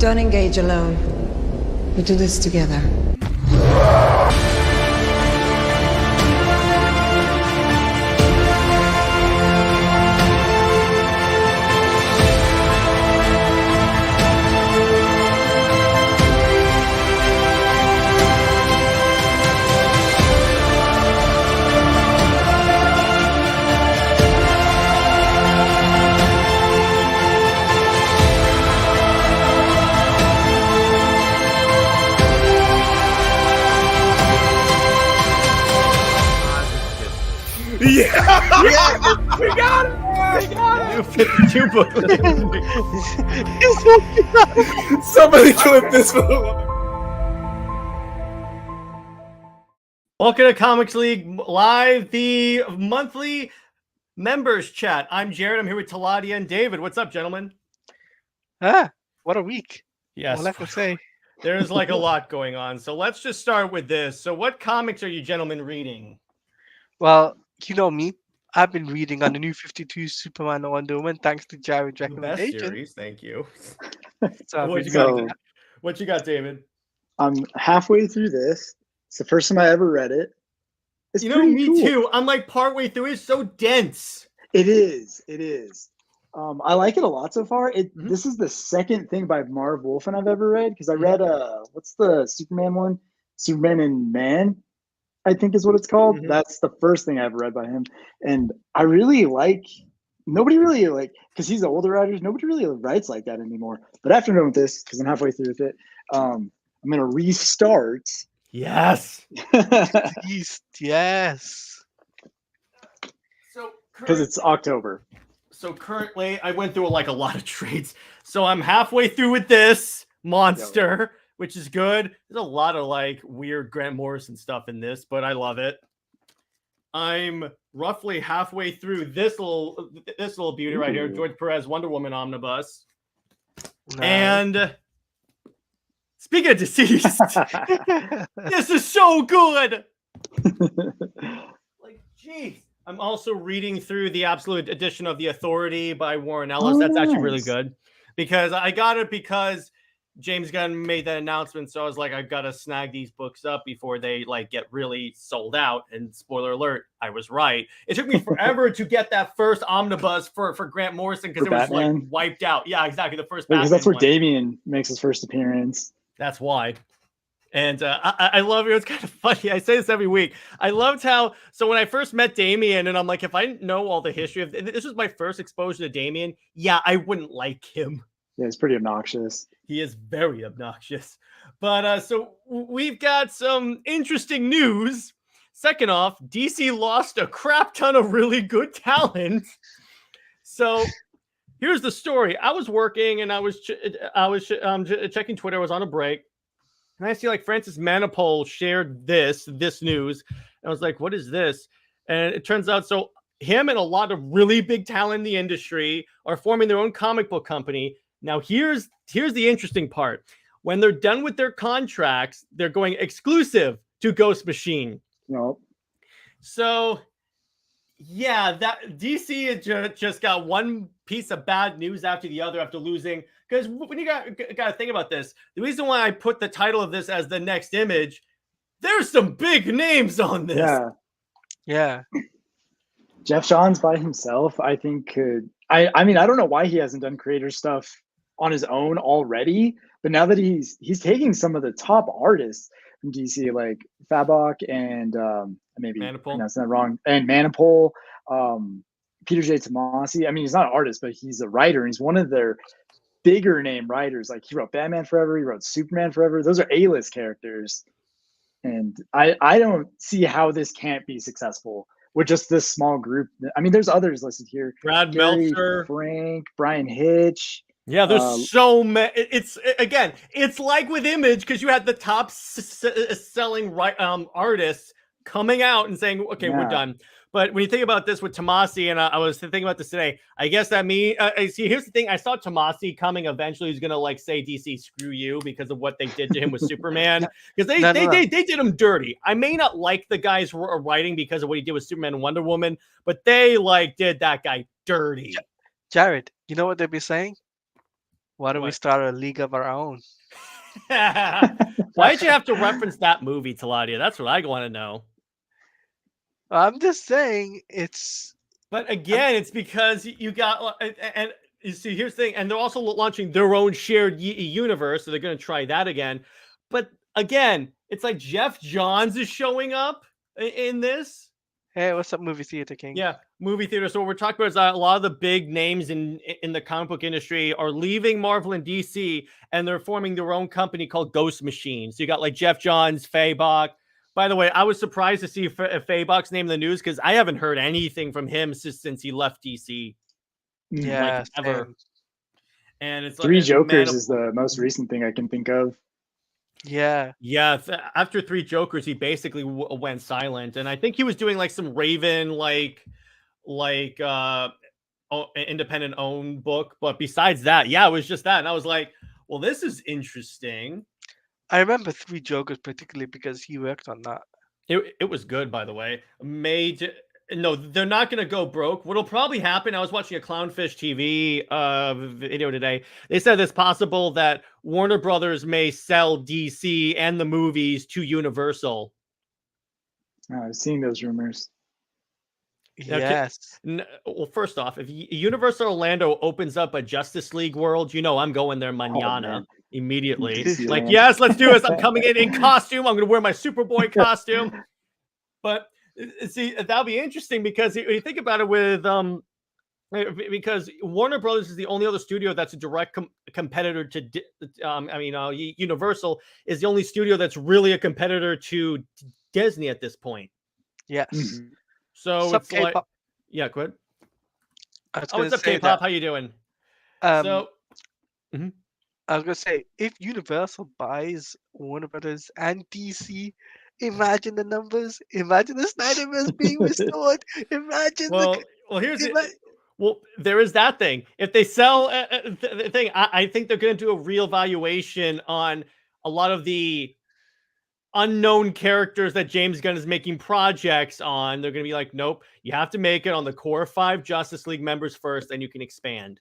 Don't engage alone. We do this together. Yeah, we got it. We got it. 52 book. Somebody clip this for the woman. Welcome to Comics League Live, the monthly members chat. I'm Jared. I'm here with Teladia and David. What's up, gentlemen? What a week. Yes. All I can say. There's like a lot going on. So let's just start with this. So what comics are you gentlemen reading? Well, you know me. I've been reading on the New 52 Superman and Wonder Woman thanks to Jared's Best recommendation. series, thank you. So What you got, David? I'm halfway through this. It's the first time I ever read it. It's Me cool. too. I'm like partway through. It's so dense. It is. I like it a lot so far. This is the second thing by Marv Wolfman I've ever read, because I read what's the Superman one? Superman and Man, I think is what it's called. Mm-hmm. That's the first thing I ever read by him. And I really like, nobody really like, because he's the older writer, nobody really writes like that anymore. But after knowing this, because I'm halfway through with it, I'm going to restart. Yes. Yes. So because it's October. So currently, I went through like a lot of trades. So I'm halfway through with this monster, which is good. There's a lot of like weird Grant Morrison stuff in this, but I love it. I'm roughly halfway through this little beauty right here, George Perez Wonder Woman Omnibus. Nice. And speaking of deceased, this is so good. Like, jeez. I'm also reading through the Absolute Edition of The Authority by Warren Ellis. That's actually really good, because I got it because James Gunn made that announcement. So I was like, I've got to snag these books up before they like get really sold out. And spoiler alert, I was right. It took me forever to get that first omnibus for Grant Morrison, because it was like wiped out. Yeah, exactly. The first because that's where one. Damian makes his first appearance. That's why. And I love it. It's kind of funny. I say this every week. I loved how, so when I first met Damian, and I'm like, if I didn't know all the history of this, was my first exposure to Damian. Yeah, I wouldn't like him. Yeah, he's pretty obnoxious. He is very obnoxious. But so we've got some interesting news. Second off, DC lost a crap ton of really good talent. So here's the story. I was working and I was checking Twitter. I was on a break. And I see like Francis Manipul shared this news. And I was like, what is this? And it turns out, so him and a lot of really big talent in the industry are forming their own comic book company. Now, here's the interesting part. When they're done with their contracts, they're going exclusive to Ghost Machine. Nope. So, yeah, that DC just got one piece of bad news after the other after losing. Because when you got to think about this, the reason why I put the title of this as the next image, there's some big names on this. Yeah. Jeff Johns by himself, I think could. I mean, I don't know why he hasn't done creator stuff on his own already, but now that he's taking some of the top artists from DC, like Fabok and maybe pronouncing that wrong, and Manipul, Peter J. Tomasi. I mean, he's not an artist, but he's a writer, and he's one of their bigger name writers. Like, he wrote Batman Forever, he wrote Superman Forever. Those are A-list characters, and I don't see how this can't be successful with just this small group. I mean, there's others listed here: Brad Gary Meltzer, Frank, Brian Hitch. Yeah, there's so many. It's like with Image, because you had the top selling artists coming out and saying, okay, we're done. But when you think about this with Tomasi, and I was thinking about this today, I guess that means, see, here's the thing. I saw Tomasi coming. Eventually, he's going to like say, DC, screw you, because of what they did to him with Superman. Because they did him dirty. I may not like the guy's writing because of what he did with Superman and Wonder Woman, but they like did that guy dirty. Jared, you know what they'd be saying? Why don't we What? start a league of our own? Why'd you have to reference that movie, Teladia? That's what I want to know. I'm just saying it's. But again, it's because you got and you see, here's the thing, and they're also launching their own shared universe, so they're going to try that again. But again, it's like Jeff Johns is showing up in this. Hey, what's up, movie theater king? Yeah, movie theater. So what we're talking about is a lot of the big names in the comic book industry are leaving Marvel and DC, and they're forming their own company called Ghost Machine. So you got like Jeff Johns, Fabok. By the way, I was surprised to see Fabok's name in the news because I haven't heard anything from him since he left DC. Yeah, ever. same. And it's Three like Jokers is the most recent thing I can think of. Yeah. Yeah, after Three Jokers, he basically went silent, and I think he was doing like some Raven independent owned book. But besides that, yeah, it was just that, and I was like, well, this is interesting. I remember Three Jokers particularly because he worked on that. It was good, by the way. No, they're not going to go broke. What'll probably happen, I was watching a Clownfish TV video today. They said it's possible that Warner Brothers may sell DC and the movies to Universal. I've seen those rumors. Now, Yes. well, first off, if Universal Orlando opens up a Justice League world, I'm going there manana immediately. DC Like, land. yes, let's do this. I'm coming in costume. I'm going to wear my Superboy costume. But see, that'll be interesting because you think about it with because Warner Brothers is the only other studio that's a direct competitor to Universal is the only studio that's really a competitor to Disney at this point. Yes. Mhm. So Sup, it's like, K-pop? yeah, go ahead. What's What's up, K-pop? How you doing? I was gonna say, if Universal buys Warner Brothers and DC, imagine the numbers. Imagine the Snyderverse being restored. Imagine well, there is that thing. If they sell the thing, I think they're going to do a real valuation on a lot of the unknown characters that James Gunn is making projects on. They're going to be like, nope, you have to make it on the core 5 Justice League members first, then you can expand.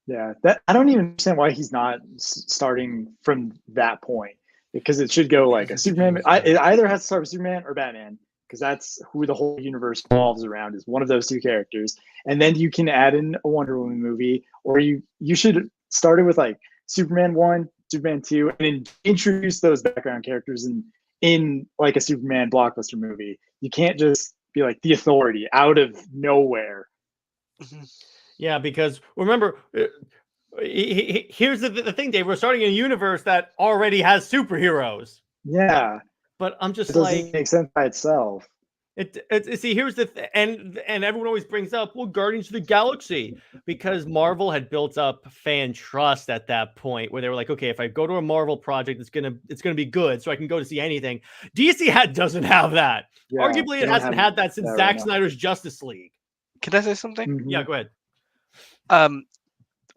Yeah, that I don't even understand why he's not starting from that point, because it should go like a Superman. It either has to start with Superman or Batman, because that's who the whole universe revolves around, is one of those two characters. And then you can add in a Wonder Woman movie, or you should start it with like Superman 1, Superman 2, and then introduce those background characters in like a Superman blockbuster movie. You can't just be like the Authority out of nowhere. Yeah, because remember, here's the thing, Dave. We're starting a universe that already has superheroes. Yeah, but I'm just it doesn't make sense by itself. See, here's the and everyone always brings up, well, Guardians of the Galaxy, because Marvel had built up fan trust at that point where they were like, okay, if I go to a Marvel project, it's gonna be good, so I can go to see anything. DC doesn't have that. Yeah, arguably, it hasn't had that since Zack Snyder's Justice League. Can I say something? Mhm. Yeah, go ahead.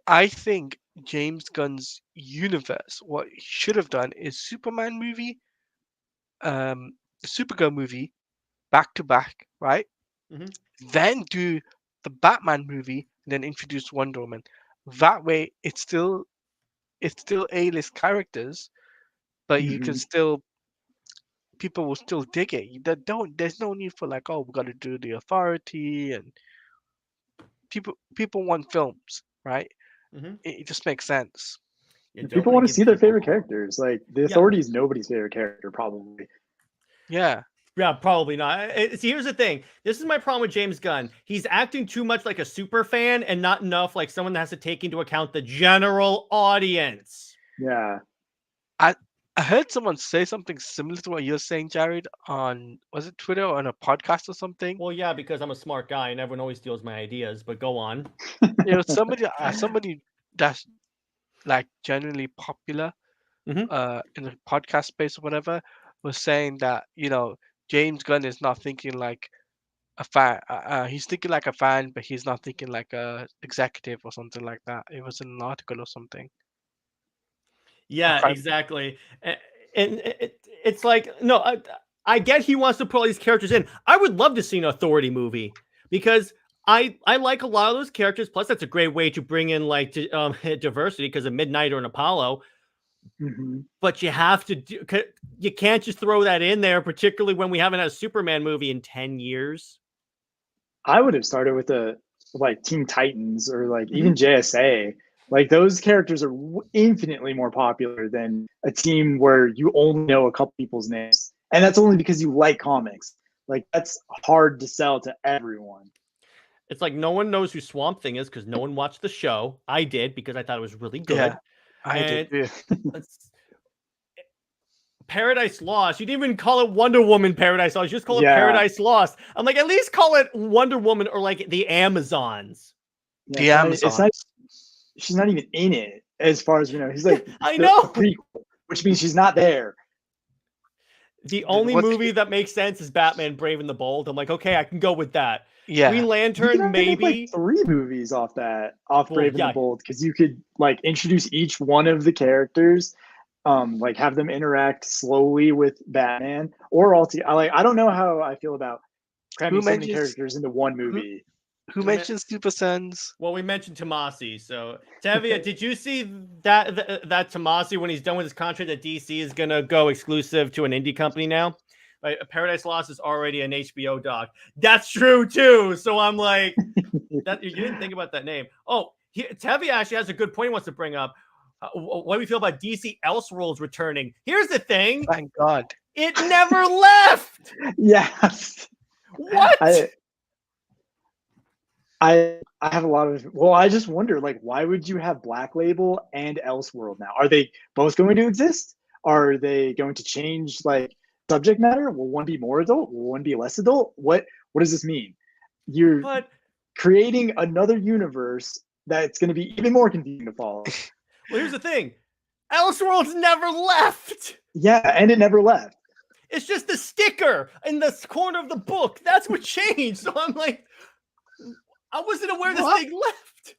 I think James Gunn's universe, what he should have done is Superman movie, Supergirl movie, back to back, right? Mhm. Then do the Batman movie, and then introduce Wonder Woman. That way, it's still A-list characters, but you can still, people will still dig it. There's no need for like, oh, we got to do the Authority, and people want films, right? It just makes sense. People want to see their favorite characters. Like the Authority is nobody's favorite character, probably. Yeah. Yeah, probably not. See, here's the thing. This is my problem with James Gunn. He's acting too much like a super fan and not enough like someone that has to take into account the general audience. Yeah. I heard someone say something similar to what you're saying, Jared, on, was it Twitter or on a podcast or something? Well, yeah, because I'm a smart guy and everyone always steals my ideas, but go on. Somebody that's like genuinely popular in the podcast space or whatever was saying that, James Gunn is not thinking like a fan. He's thinking like a fan, but he's not thinking like a executive or something like that. It was in an article or something. Yeah, exactly. And it's like, no, I get he wants to put all these characters in. I would love to see an Authority movie because I like a lot of those characters. Plus, that's a great way to bring in like diversity because of Midnighter and Apollo. Mm-hmm. But you have to do. You can't just throw that in there, particularly when we haven't had a Superman movie in 10 years. I would have started with like Teen Titans or like even JSA. Like those characters are infinitely more popular than a team where you only know a couple people's names, and that's only because you like comics. Like that's hard to sell to everyone. It's like no one knows who Swamp Thing is because no one watched the show. I did because I thought it was really good. Yeah, I did. Yeah. Paradise Lost. You didn't even call it Wonder Woman Paradise Lost. You just call it Yeah. Paradise Lost. I'm like, at least call it Wonder Woman or like the Amazons. Yeah, The Amazon. It's not, she's not even in it, as far as we know. He's like, I know. the prequel, which means she's not there. The only What's- movie that makes sense is Batman Brave and the Bold. I'm like, okay, I can go with that. Yeah. Green You could Lantern, actually make, maybe. like 3 movies off Brave and yeah. the Bold, because you could like introduce each one of the characters, like have them interact slowly with Batman, or I don't know how I feel about cramming so many mentions- characters into one movie. Who mentioned Super Sons? Well, we mentioned Tomasi. So, Tevia, did you see that Tomasi, when he's done with his contract at DC, is going to go exclusive to an indie company now? Right? Paradise Lost is already an HBO doc. That's true, too. So I'm like, that you didn't think about that name. Oh, Tevia actually has a good point he wants to bring up. What do we feel about DC Elseworlds returning? Here's the thing. Thank God. It never left. Yes. What? I have a lot of. Well, I just wonder, like, why would you have Black Label and Elseworld now? Are they both going to exist? Are they going to change like subject matter? Will one be more adult? Will one be less adult? What does this mean? You're creating another universe that's going to be even more confusing to follow. Well, here's the thing. Elseworlds never left. Yeah, and it never left. It's just the sticker in the corner of the book. That's what changed. So I'm like, I wasn't aware this thing left.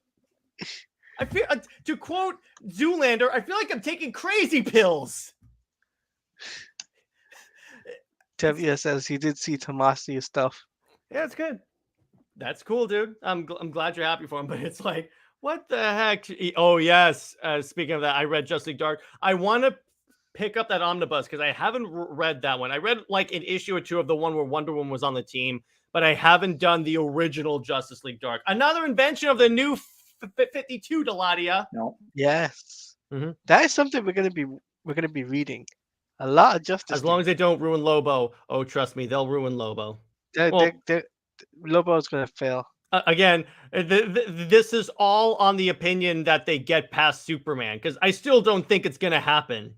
I feel, to quote Zoolander, I feel like I'm taking crazy pills. Tevia says he did see Tomasi's stuff. Yeah, it's good. That's cool, dude. I'm glad you're happy for him, but it's like, what the heck? Oh, yes. Speaking of that, I read Justice League Dark. I want to pick up that omnibus because I haven't read that one. I read like an issue or two of the one where Wonder Woman was on the team, but I haven't done the original Justice League Dark. Another invention of the new 52, Teladia. No. Yes. That is something we're gonna be reading. A lot of Justice. As long as they don't ruin Lobo. Oh, trust me, they'll ruin Lobo. Lobo's gonna fail. Again, this is all on the opinion that they get past Superman, because I still don't think it's gonna happen.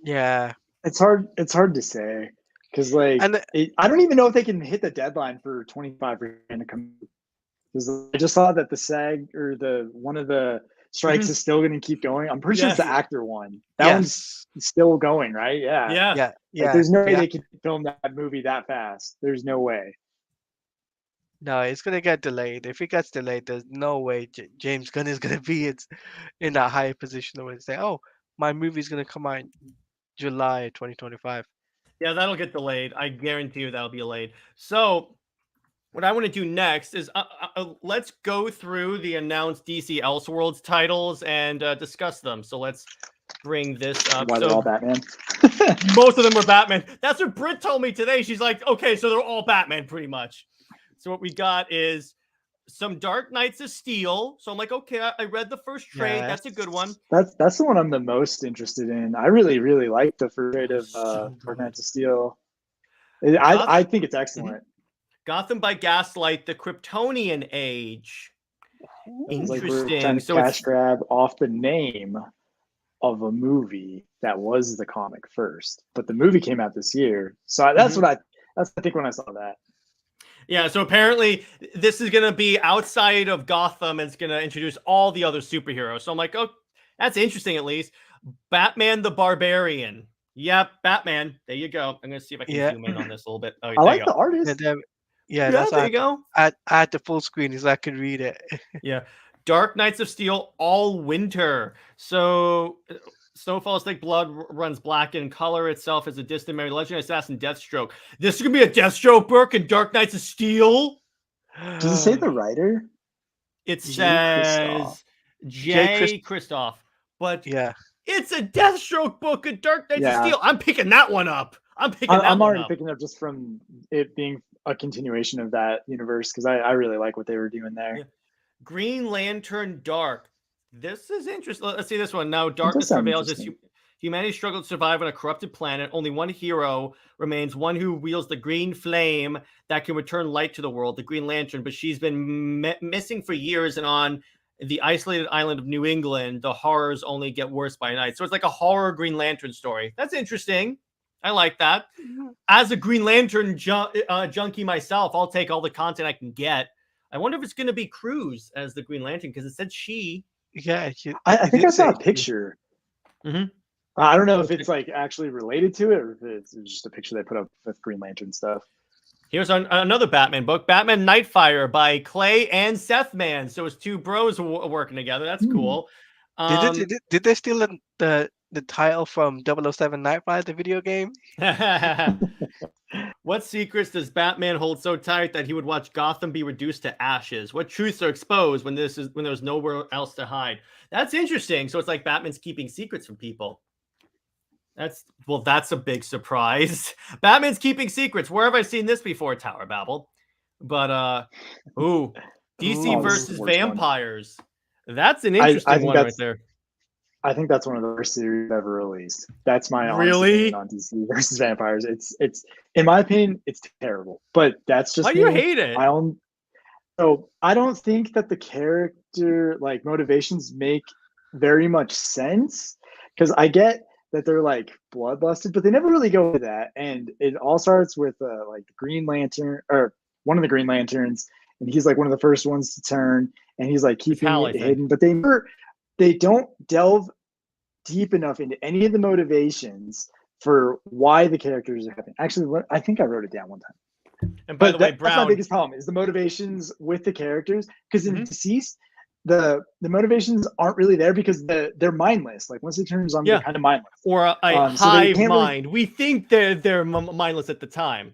Yeah, it's hard to say because like I don't even know if they can hit the deadline for 25 to come. Because I just saw that the SAG or the one of the strikes is still going to keep going. I'm pretty sure it's the actor one. That one's still going, right? Yeah. Yeah. Like, there's no way they can film that movie that fast. There's no way. No, it's gonna get delayed. If it gets delayed, there's no way James Gunn is gonna be in that higher position where they say, "Oh, my movie's gonna come out in July 2025." Yeah, that'll get delayed. I guarantee you that'll be delayed. So, what I want to do next is let's go through the announced DC Elseworlds titles and discuss them. So let's bring this up. Why they're all Batman? Most of them were Batman. That's what Britt told me today. She's like, okay, so they're all Batman pretty much. So what we got is some Dark Knights of Steel. So I'm like, okay, I read the first trade. Yes. That's a good one. That's the one I'm the most interested in. I really like the first trade of Dark Knights of Steel. I think it's excellent. Gotham by Gaslight, the Kryptonian Age. Interesting. Like so cash grab off the name of a movie that was the comic first, but the movie came out this year. So that's what I think when I saw that. Yeah, so apparently this is going to be outside of Gotham and it's going to introduce all the other superheroes. So I'm like, oh, that's interesting at least. Batman the Barbarian. Yep, Batman. There you go. I'm going to see if I can zoom in on this a little bit. Oh, I like the artist. Yeah, that's there you go. I had the full screen so I could read it. Yeah. Dark Knights of Steel all winter. So Snowfall's thick blood runs black in color itself as a distant memory. Legendary assassin Deathstroke. This is going to be a Deathstroke book in Dark Knights of Steel? Does it say the writer? It Jay Kristoff. says Jay Kristoff, but Yeah. it's a Deathstroke book, A Dark Knights of Yeah. Steel. I'm picking that one up. I'm already picking up just from it being a continuation of that universe because I really like what they were doing there. Yeah. Green Lantern Dark. This is interesting. Let's see this one. Now, darkness prevails as humanity struggles to survive on a corrupted planet. Only one hero remains, one who wields the green flame that can return light to the world, the Green Lantern. But she's been missing for years, and on the isolated island of New England, the horrors only get worse by night. So it's like a horror Green Lantern story. That's interesting. I like that. As a Green Lantern junkie myself, I'll take all the content I can get. I wonder if it's going to be Cruz as the Green Lantern because it said she. Yeah, I think I saw a picture. Mm-hmm. I don't know if it's like actually related to it or if it's just a picture they put up with Green Lantern stuff. Here's another Batman book, Batman Nightfire by Clay and Seth Mann. So it's two bros working together. That's cool. Did they steal the title from 007 Nightfire, the video game? What secrets does Batman hold so tight that he would watch Gotham be reduced to ashes? What truths are exposed when there's nowhere else to hide? That's interesting. So it's like Batman's keeping secrets from people. That's a big surprise. Batman's keeping secrets. Where have I seen this before, Tower Babble? But DC versus vampires. That's an interesting one right there. I think that's one of the worst series ever released. That's my honest really opinion on DC versus vampires. It's in my opinion, it's terrible. But that's just why do you hate it? So I don't think that the character like motivations make very much sense because I get that they're like bloodlusted, but they never really go with that. And it all starts with like the Green Lantern or one of the Green Lanterns, and he's like one of the first ones to turn, and he's like keeping it hidden. But they don't delve deep enough into any of the motivations for why the characters are happening. Actually, I think I wrote it down one time. And by the way, Brown, that's my biggest problem is the motivations with the characters. Because in Deceased, the motivations aren't really there because they're mindless. Like once it turns on, they're kind of mindless. Or a hive mind. We think they're mindless at the time.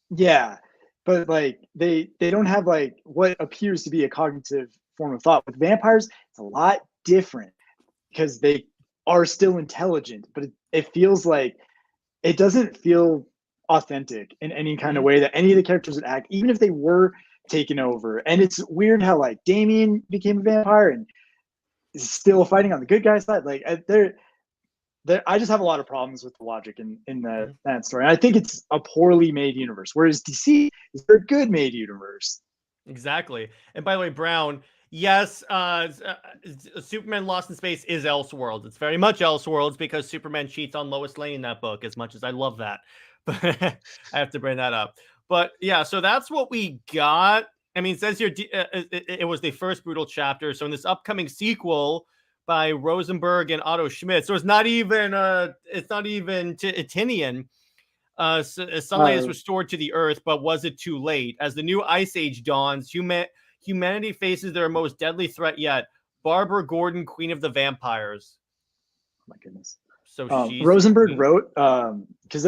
Yeah, but like they don't have like what appears to be a cognitive form of thought. With vampires, it's a lot different because they are still intelligent, but it feels like it doesn't feel authentic in any kind of way that any of the characters would act, even if they were taken over. And it's weird how like Damien became a vampire and is still fighting on the good guy side. Like I just have a lot of problems with the logic in that story. And I think it's a poorly made universe, whereas DC is a good made universe. Exactly. And by the way, Brown, yes, Superman Lost in Space is Elseworlds. It's very much Elseworlds because Superman cheats on Lois Lane in that book, as much as I love that. But I have to bring that up. But yeah, so that's what we got. I mean, it says here it was the first brutal chapter. So in this upcoming sequel by Rosenberg and Otto Schmidt, so it's not even Tinian. Sunlight is restored to the Earth, but was it too late? As the new Ice Age dawns, humanity faces their most deadly threat yet. Barbara Gordon, Queen of the Vampires. Oh my goodness. So Rosenberg wrote because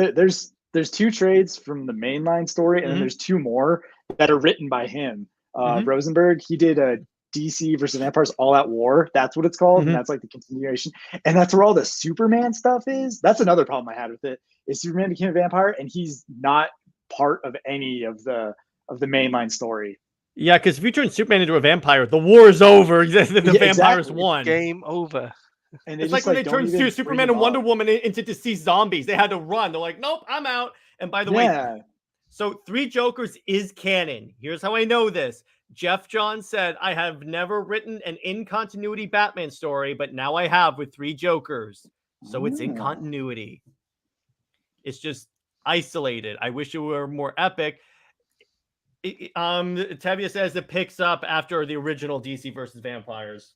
there's two trades from the mainline story, and then there's two more that are written by him. Rosenberg, he did a DC versus Vampires All Out War. That's what it's called, and that's like the continuation. And that's where all the Superman stuff is. That's another problem I had with it. Is Superman became a vampire, and he's not part of any of the mainline story. Yeah, because if you turn Superman into a vampire, the war is over. The vampires won. Game over. And it's like when they turned Superman and Wonder Woman into deceased zombies. They had to run. They're like, nope, I'm out. And by the way, so Three Jokers is canon. Here's how I know this. Jeff Johns said, I have never written an in-continuity Batman story, but now I have with Three Jokers. So it's in continuity. It's just isolated. I wish it were more epic. Tevia says it picks up after the original DC versus Vampires.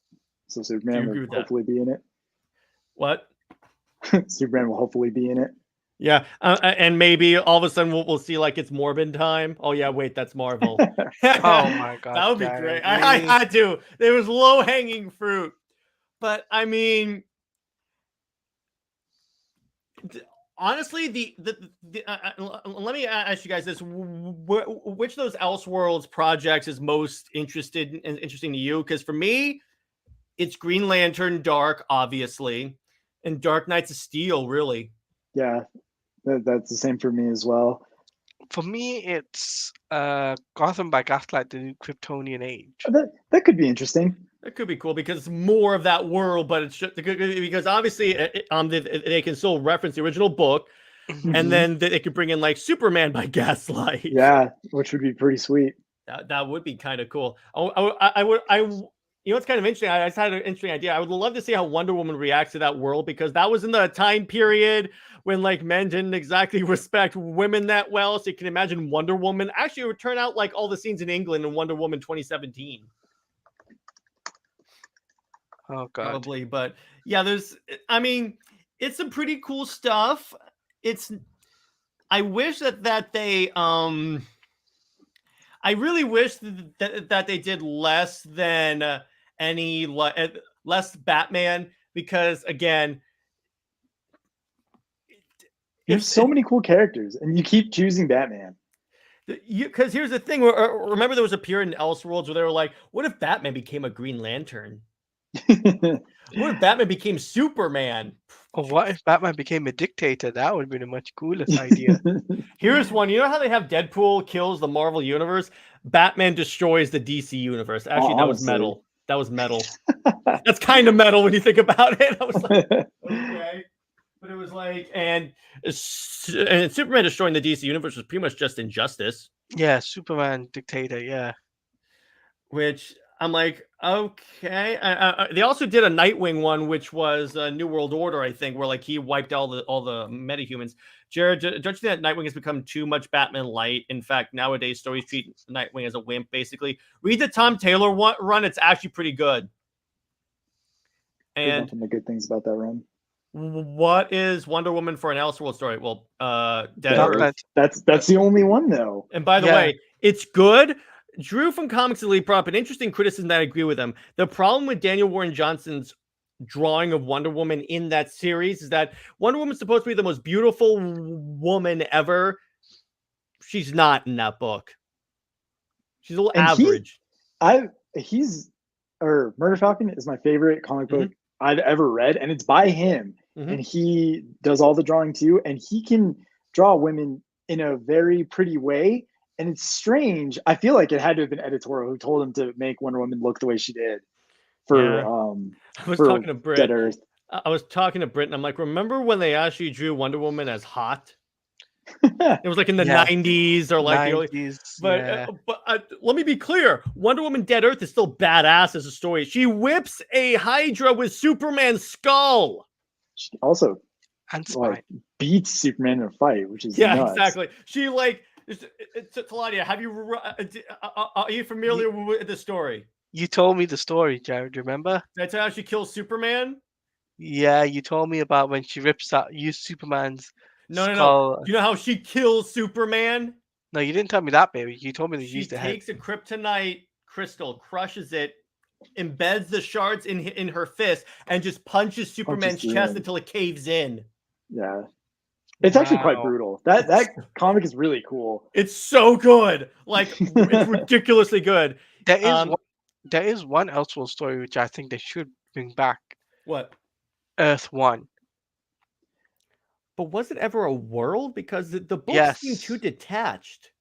So Superman will hopefully be in it. What? Superman will hopefully be in it. Yeah, and maybe all of a sudden we'll see like it's Morbin time. Oh yeah, wait, that's Marvel. Oh my god, that would be great. I had to. There was low hanging fruit, but I mean, honestly, let me ask you guys this: which of those Elseworlds projects is most interesting to you? Because for me, it's Green Lantern, Dark, obviously, and Dark Knights of Steel, really. Yeah, that's the same for me as well. For me, it's Gotham by Gaslight, the new Kryptonian Age. That could be interesting. That could be cool because it's more of that world, but it's just because obviously they can still reference the original book, and then they could bring in like Superman by Gaslight. Yeah, which would be pretty sweet. That would be kind of cool. I would. You know, it's kind of interesting. I just had an interesting idea. I would love to see how Wonder Woman reacts to that world because that was in the time period when like men didn't exactly respect women that well. So you can imagine Wonder Woman. Actually, it would turn out like all the scenes in England in Wonder Woman 2017. Oh god. Probably, but yeah, I mean, it's some pretty cool stuff. I wish that they I really wish that they did less than less Batman because again, you have so many cool characters, and you keep choosing Batman. Because here's the thing: remember there was a period in Elseworlds where they were like, "What if Batman became a Green Lantern? What if Batman became Superman? Or what if Batman became a dictator? That would have been a much coolest idea. Here's one. You know how they have Deadpool kills the Marvel universe? Batman destroys the DC universe. Actually, that was metal. That was metal. That's kind of metal when you think about it. I was like, okay. But it was like, and Superman destroying the DC universe was pretty much just injustice. Yeah, Superman dictator, yeah. Which I'm like, okay. They also did a Nightwing one, which was a New World Order, I think, where like he wiped all the metahumans. Jared, don't you think that Nightwing has become too much Batman light? In fact, nowadays stories treat Nightwing as a wimp, basically. Read the Tom Taylor run; it's actually pretty good. And nothing but good things about that run. What is Wonder Woman for an Elseworld story? Well, Dead Earth. That's the only one though. And by the way, it's good. Drew from Comics Elite brought up an interesting criticism that I agree with him. The problem with Daniel Warren Johnson's drawing of Wonder Woman in that series is that Wonder Woman's supposed to be the most beautiful woman ever. She's not in that book. She's a little average. Murder Falcon is my favorite comic book I've ever read, and it's by him. And he does all the drawing too, and he can draw women in a very pretty way. And it's strange. I feel like it had to have been editorial who told him to make Wonder Woman look the way she did. I was talking to Britt. Dead Earth. I was talking to Britt, and I'm like, remember when they actually drew Wonder Woman as hot? It was like in the 90s or like 90s, the early, but let me be clear: Wonder Woman Dead Earth is still badass as a story. She whips a Hydra with Superman's skull. She also beats Superman in a fight, which is nuts. Exactly. She like. Teladia, are you familiar with the story? You told me the story, Jared. Do you remember? That's how she kills Superman. Yeah, you told me about when she rips out Superman's skull. No. Do you know how she kills Superman? No, you didn't tell me that, baby. You told me to use the head. She takes a kryptonite crystal, crushes it, embeds the shards in her fist, and just punches Superman's chest until it caves in. Yeah. It's actually quite brutal. That comic is really cool. It's so good. Like, it's ridiculously good. There is one Elseworld story which I think they should bring back. What? Earth 1. But was it ever a world? Because the book seemed too detached.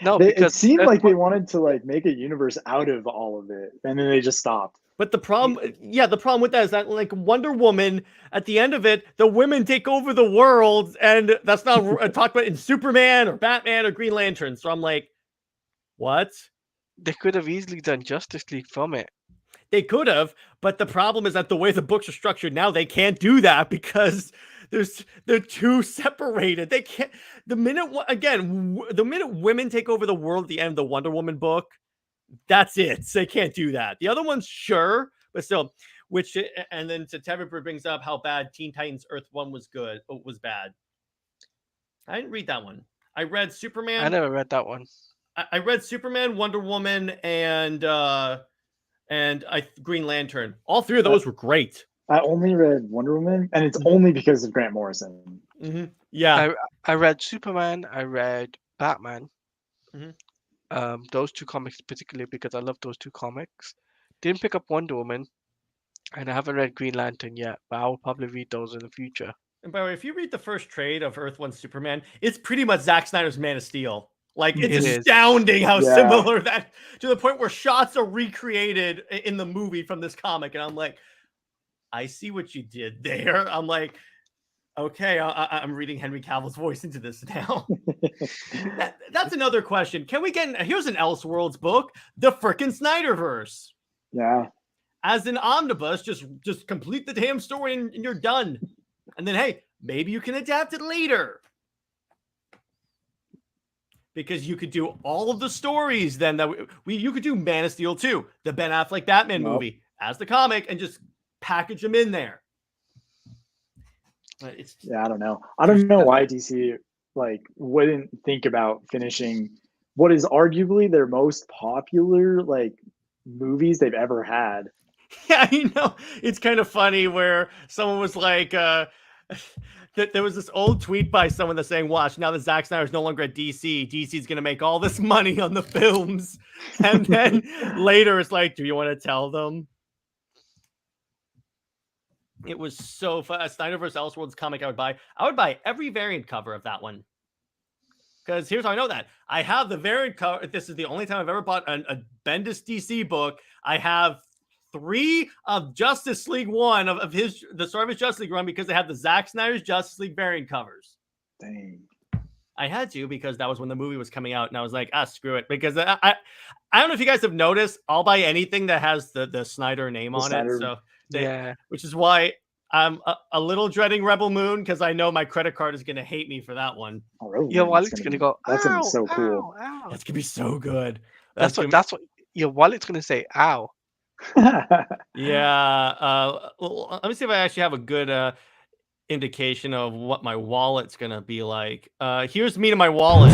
No, because it seemed like they wanted to like make a universe out of all of it, and then they just stopped. But the problem with that is that like Wonder Woman, at the end of it, the women take over the world, and that's not talked about in Superman or Batman or Green Lantern. So I'm like, what? They could have easily done Justice League from it. They could have, but the problem is that the way the books are structured now, they can't do that because they're too separated. They can't. The minute women take over the world at the end of the Wonder Woman book, that's it. They can't do that. The other ones, sure, but still. And then September brings up how bad Teen Titans Earth 1 was bad. I didn't read that one. I read Superman. I never read that one. I read Superman, Wonder Woman, and Green Lantern. All three of those were great. I only read Wonder Woman, and it's only because of Grant Morrison. Yeah. I read Superman. I read Batman. Mhm. Those two comics particularly because I love those two comics. Didn't pick up Wonder Woman, and I haven't read Green Lantern yet, but I will probably read those in the future. And by the way, if you read the first trade of Earth 1 Superman, it's pretty much Zack Snyder's Man of Steel. Like, it's It is. astounding how Yeah. similar that, to the point where shots are recreated in the movie from this comic. And I'm like, I see what you did there. I'm like, okay, I'm reading Henry Cavill's voice into this now. That's another question. Can we get, here's an Elseworlds book, the frickin' Snyderverse. Yeah. As an omnibus, just complete the damn story and you're done. And then, hey, maybe you can adapt it later. Because you could do all of the stories then that you could do Man of Steel 2, the Ben Affleck Batman movie, as the comic, and just package them in there. But I don't know. I don't know why DC wouldn't think about finishing what is arguably their most popular movies they've ever had. Yeah, it's kind of funny where someone was like, there was this old tweet by someone that's saying, watch, now that Zack Snyder is no longer at DC, DC's going to make all this money on the films. And then later it's like, do you want to tell them? It was so fun. A Snyderverse Elseworlds comic I would buy every variant cover of that one. Because here's how I know that. I have the variant cover. This is the only time I've ever bought a Bendis DC book. I have 3 of Justice League 1 of the start of his Justice League run because they have the Zack Snyder's Justice League variant covers. Dang. I had to because that was when the movie was coming out, and I was like, screw it. Because I don't know if you guys have noticed, I'll buy anything that has the Snyder name on it. So which is why I'm a little dreading Rebel Moon because I know my credit card is going to hate me for that one. Oh, really? Your wallet's going to go, that's going to be so cool. Ow. That's going to be so good. That's what your wallet's going to say, ow. Yeah. Well, let me see if I actually have a good indication of what my wallet's going to be like. Here's me to my wallet.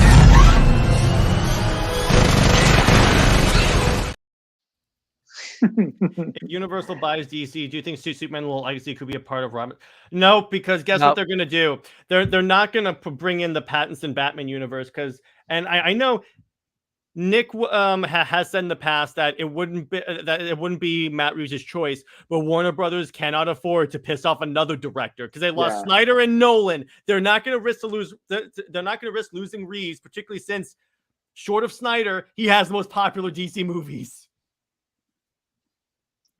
If Universal buys DC, do you think Superman Legacy could be a part of Robin? No, because guess what they're going to do? They're not going to bring in the Pattinson Batman universe because, and I know Nick has said in the past that it wouldn't be Matt Reeves' choice, but Warner Brothers cannot afford to piss off another director because they lost Snyder and Nolan. They're not going to risk losing Reeves, particularly since, short of Snyder, he has the most popular DC movies.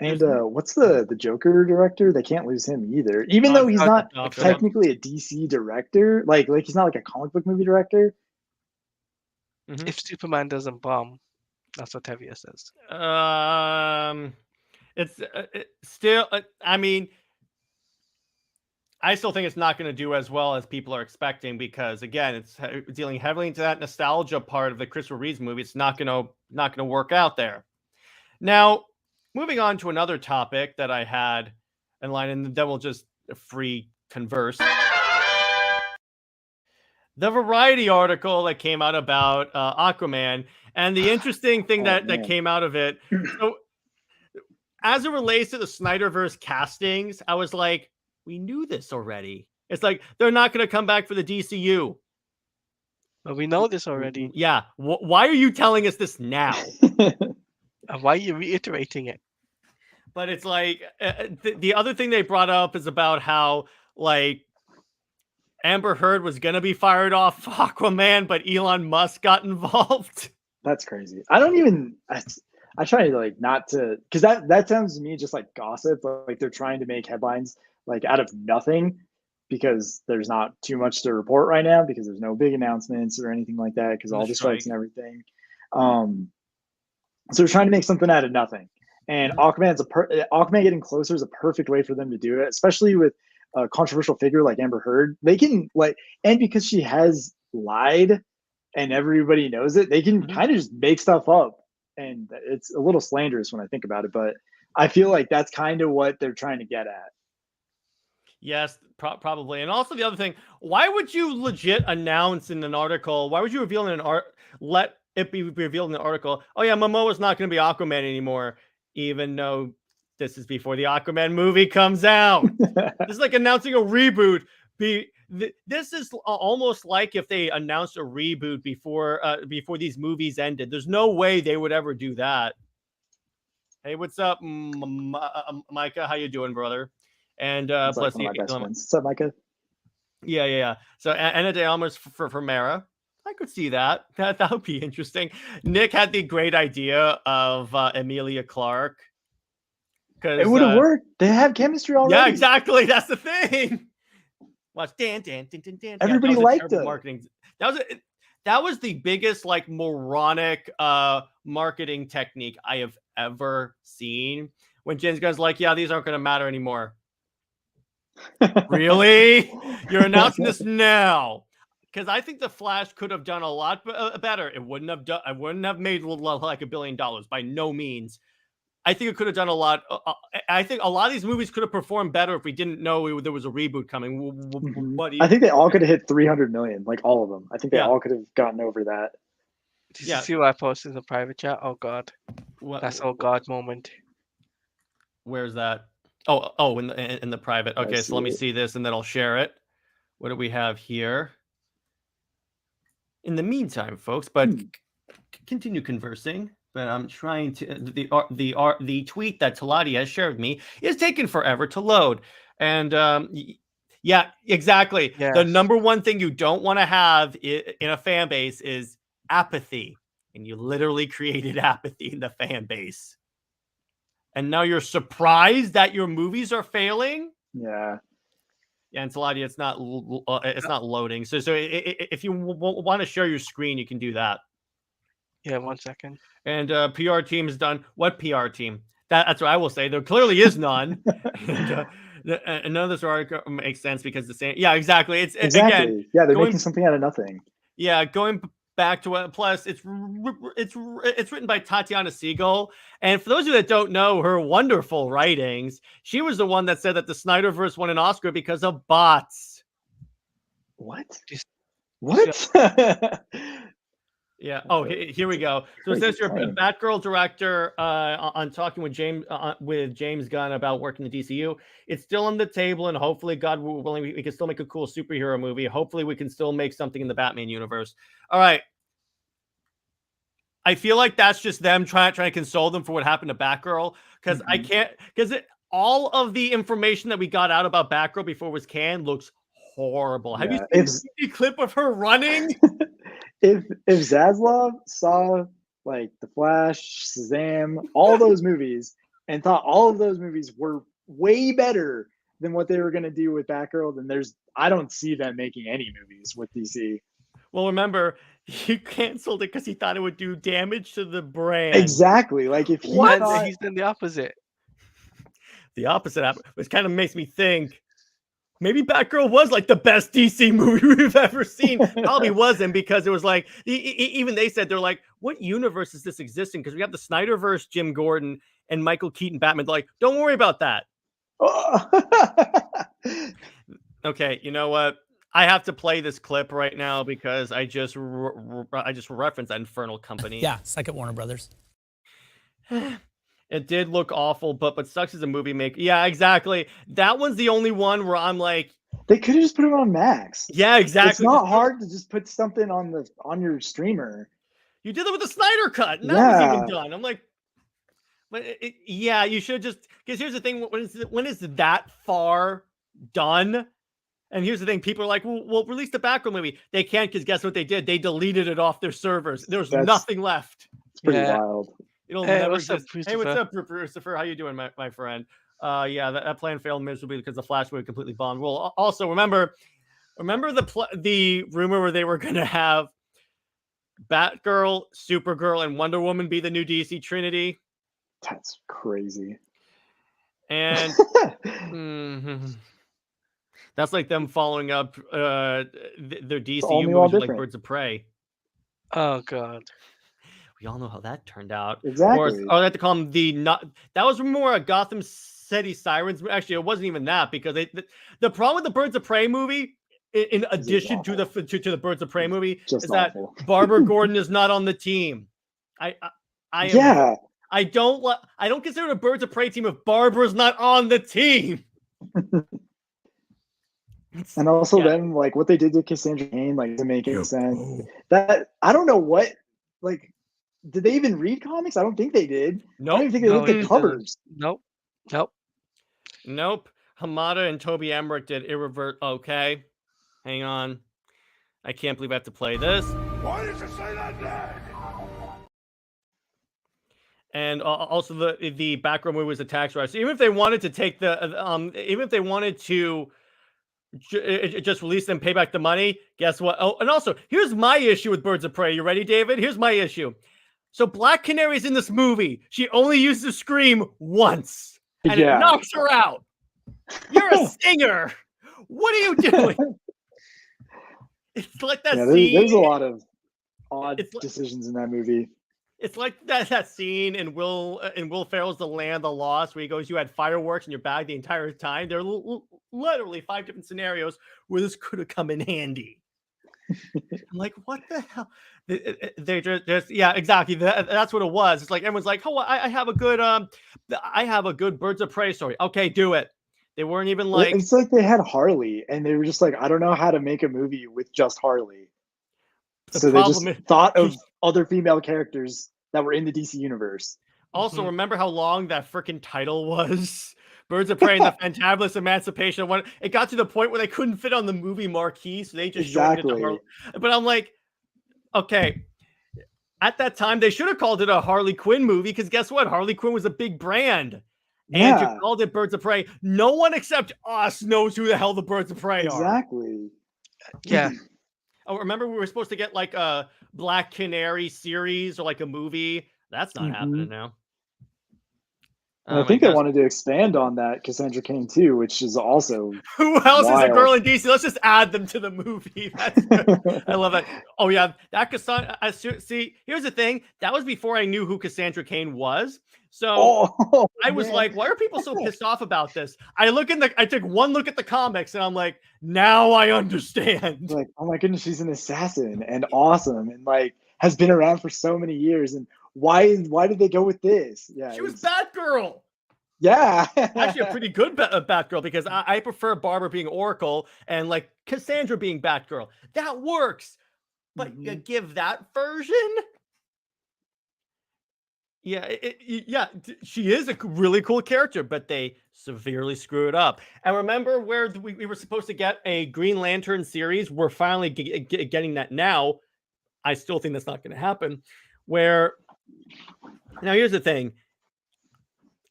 And what's the Joker director? They can't lose him either, even though he's not technically a DC director. Like he's not like a comic book movie director. If Superman doesn't bomb, that's what Tevia says. It's still. I mean, I still think it's not going to do as well as people are expecting because, again, it's dealing heavily into that nostalgia part of the Christopher Reeves movie. It's not going to work out there. Now, moving on to another topic that I had in line, and then we'll just free converse. The Variety article that came out about Aquaman, and the interesting thing that came out of it. So, as it relates to the Snyderverse castings, I was like, we knew this already. It's like they're not going to come back for the DCU. But we know this already. Yeah. Why are you telling us this now? And why are you reiterating it? But it's like the other thing they brought up is about how Amber Heard was going to be fired off Aquaman, but Elon Musk got involved. That's crazy. I try to not to, because that sounds to me just like gossip. Like they're trying to make headlines out of nothing because there's not too much to report right now because there's no big announcements or anything like that because all the strikes and everything. So they're trying to make something out of nothing. And Aquaman getting closer is a perfect way for them to do it, especially with a controversial figure like Amber Heard. They can and because she has lied and everybody knows it, they can kind of just make stuff up. And it's a little slanderous when I think about it, but I feel like that's kind of what they're trying to get at. Yes, probably. And also the other thing, why would you legit announce in an article? Why would you reveal in let it be revealed in the article? Oh yeah, Momoa's not going to be Aquaman anymore, even though this is before the Aquaman movie comes out. This is like announcing a reboot. this is almost like if they announced a reboot before these movies ended. There's no way they would ever do that. Hey, what's up, Micah? How you doing, brother? And He's plus, like one of my best friends. What's up, Micah? Yeah. So Ana de Armas for Mara. I could see that. That would be interesting. Nick had the great idea of Emilia Clarke. It would have worked. They have chemistry already. Yeah, exactly. That's the thing. Watch Dan. Everybody liked it. Marketing. That was the biggest like moronic marketing technique I have ever seen. When James Gunn's like, yeah, these aren't going to matter anymore. Really? You're announcing this now? Because I think the Flash could have done a lot better. It wouldn't have made like $1 billion by no means. I think it could have done a lot. I think a lot of these movies could have performed better if we didn't know there was a reboot coming. What do you I think they all could have hit 300 million, like all of them. I think they all could have gotten over that. Did you see what I posted in the private chat? Oh God, that's oh God moment. Where's that? Oh, in the private. Okay, so let me see this, and then I'll share it. What do we have here? In the meantime, folks, but continue conversing. But I'm trying to the tweet that Teladia has shared with me is taking forever to load. And yeah, exactly. Yes. The number one thing you don't want to have in a fan base is apathy. And you literally created apathy in the fan base. And now you're surprised that your movies are failing? Yeah. Yeah, and Teladia, it's not loading. So if you want to share your screen, you can do that. Yeah, 1 second. And PR team is done. What PR team? That's what I will say. There clearly is none. And none of this article makes sense because the same. Yeah, exactly. It's exactly. Again, yeah, they're making something out of nothing. Yeah, going back to what. Plus, it's written by Tatiana Siegel. And for those of you that don't know her wonderful writings, she was the one that said that the Snyderverse won an Oscar because of bots. What? What? Yeah. Oh, here we go. So it says you're a Batgirl director on talking with James Gunn about working the DCEU. It's still on the table, and hopefully, God willing, we can still make a cool superhero movie. Hopefully, we can still make something in the Batman universe. All right. I feel like that's just them trying to console them for what happened to Batgirl, because I can't all of the information that we got out about Batgirl before it was canned looks horrible. Have you seen the clip of her running? If Zaslav saw like The Flash, Shazam, all those movies, and thought all of those movies were way better than what they were going to do with Batgirl, then I don't see them making any movies with DC. Well, remember, he canceled it because he thought it would do damage to the brand. Exactly. Like if he's done the opposite. The opposite, which kind of makes me think. Maybe Batgirl was like the best DC movie we've ever seen. Probably wasn't, because it was like, even they said, they're like, what universe is this existing? Because we have the Snyderverse, Jim Gordon, and Michael Keaton Batman. They're like, don't worry about that. Okay, you know what? I have to play this clip right now because I just referenced that Infernal Company. Yeah, second Warner Brothers. It did look awful, but sucks as a movie maker. Yeah, exactly. That one's the only one where I'm like, they could have just put it on Max. Yeah, exactly. It's not hard to just put something on your streamer. You did it with the Snyder Cut, and that was even done. I'm like, but yeah, you should just, because here's the thing: when is that far done? And here's the thing: people are like, "Well, release the Batgirl movie." They can't, because guess what they did? They deleted it off their servers. There's nothing left. It's pretty wild. It'll never exist. Hey, what's up, Christopher? How you doing, my friend? Yeah, that plan failed miserably because the Flash movie completely bombed. Well, also remember the rumor where they were going to have Batgirl, Supergirl, and Wonder Woman be the new DC Trinity? That's crazy. And that's like them following up their DCU movies like Birds of Prey. Oh God. We all know how that turned out. Exactly. Or I have to call them that was more a Gotham City Sirens. Actually, it wasn't even that, because the problem with the Birds of Prey movie, in addition to the Birds of Prey movie, is that Barbara Gordon is not on the team. I don't consider the Birds of Prey team if Barbara's not on the team. And also Yeah. then like what they did to Cassandra Cain like doesn't make any sense. That I don't know what like did they even read comics? I don't think they did. I don't Nope. even think they looked at covers. Nope. Nope. Hamada and Toby Emmerich did Irrevert. Okay. Hang on. I can't believe I have to play this. Why did you say that name? And also the background movie was a tax write. So even if they wanted to take the even if they wanted to just release them, pay back the money, guess what? Oh, and also here's my issue with Birds of Prey. You ready, David? Here's my issue. So Black Canary's in this movie. She only used to scream once, and it knocks her out. You're a singer. What are you doing? It's like that scene. There's a lot of odd decisions in that movie. It's like that scene in Will Ferrell's The Land of the Lost where he goes, "You had fireworks in your bag the entire time." There are literally 5 different scenarios where this could have come in handy. I'm like, what the hell? They just yeah, exactly. That's what it was. It's like everyone's like, "Oh, I have a good Birds of Prey story." Okay, do it. They weren't even like. It's like they had Harley, and they were just like, "I don't know how to make a movie with just Harley." So they just thought of other female characters that were in the DC universe. Also, remember how long that freaking title was? Birds of Prey and the Fantabulous Emancipation. When it got to the point where they couldn't fit on the movie marquee, so they just shortened it to Harley. But I'm like, okay. At that time, they should have called it a Harley Quinn movie because guess what? Harley Quinn was a big brand. And you called it Birds of Prey. No one except us knows who the hell the Birds of Prey are. Exactly. Yeah. Oh, remember we were supposed to get like a Black Canary series or like a movie? That's not happening now. I think they wanted to expand on that Cassandra Cain too, which is also who else is a girl in DC? Let's just add them to the movie. That's good. I love that. Oh yeah, that Cassandra. See, here's the thing. That was before I knew who Cassandra Cain was. So I was like, why are people so pissed off about this? I took one look at the comics and I'm like, now I understand. Like, oh my goodness, she's an assassin and awesome and like has been around for so many years. And why did they go with this? Yeah, she was Batgirl. Yeah, actually a pretty good Batgirl because I prefer Barbara being Oracle and like Cassandra being Batgirl. That works, but you give that version. Yeah, she is a really cool character, but they severely screw it up. And remember where we were supposed to get a Green Lantern series? We're finally getting that now. I still think that's not going to happen. Now here's the thing.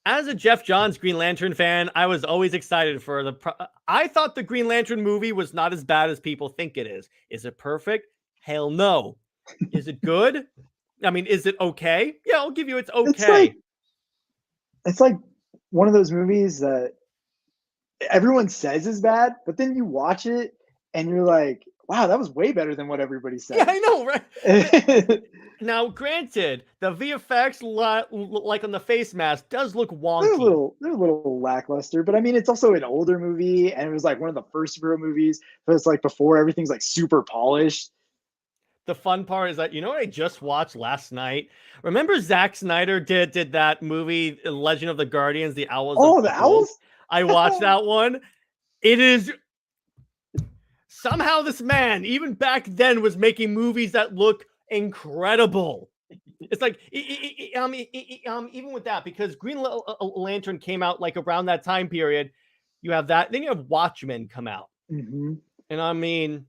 As a Jeff Johns Green Lantern fan, I was always excited for I thought the Green Lantern movie was not as bad as people think it is. Is it perfect? Hell no. Is it good? I mean, is it okay? Yeah, I'll give you it's okay. It's like one of those movies that everyone says is bad, but then you watch it and you're like, wow, that was way better than what everybody said. Yeah, I know, right? Now, granted, the VFX, like on the face mask, does look wonky. They're a little lackluster, but I mean, it's also an older movie, and it was like one of the first superhero movies. So it's like before everything's like super polished. The fun part is that, you know what I just watched last night? Remember Zack Snyder did that movie, Legend of the Guardians, the Owls? Oh, the Owls? I watched that one. It is... Somehow this man, even back then, was making movies that look incredible. It's like, even with that, because Green Lantern came out like around that time period, you have that. Then you have Watchmen come out. Mm-hmm. And I mean...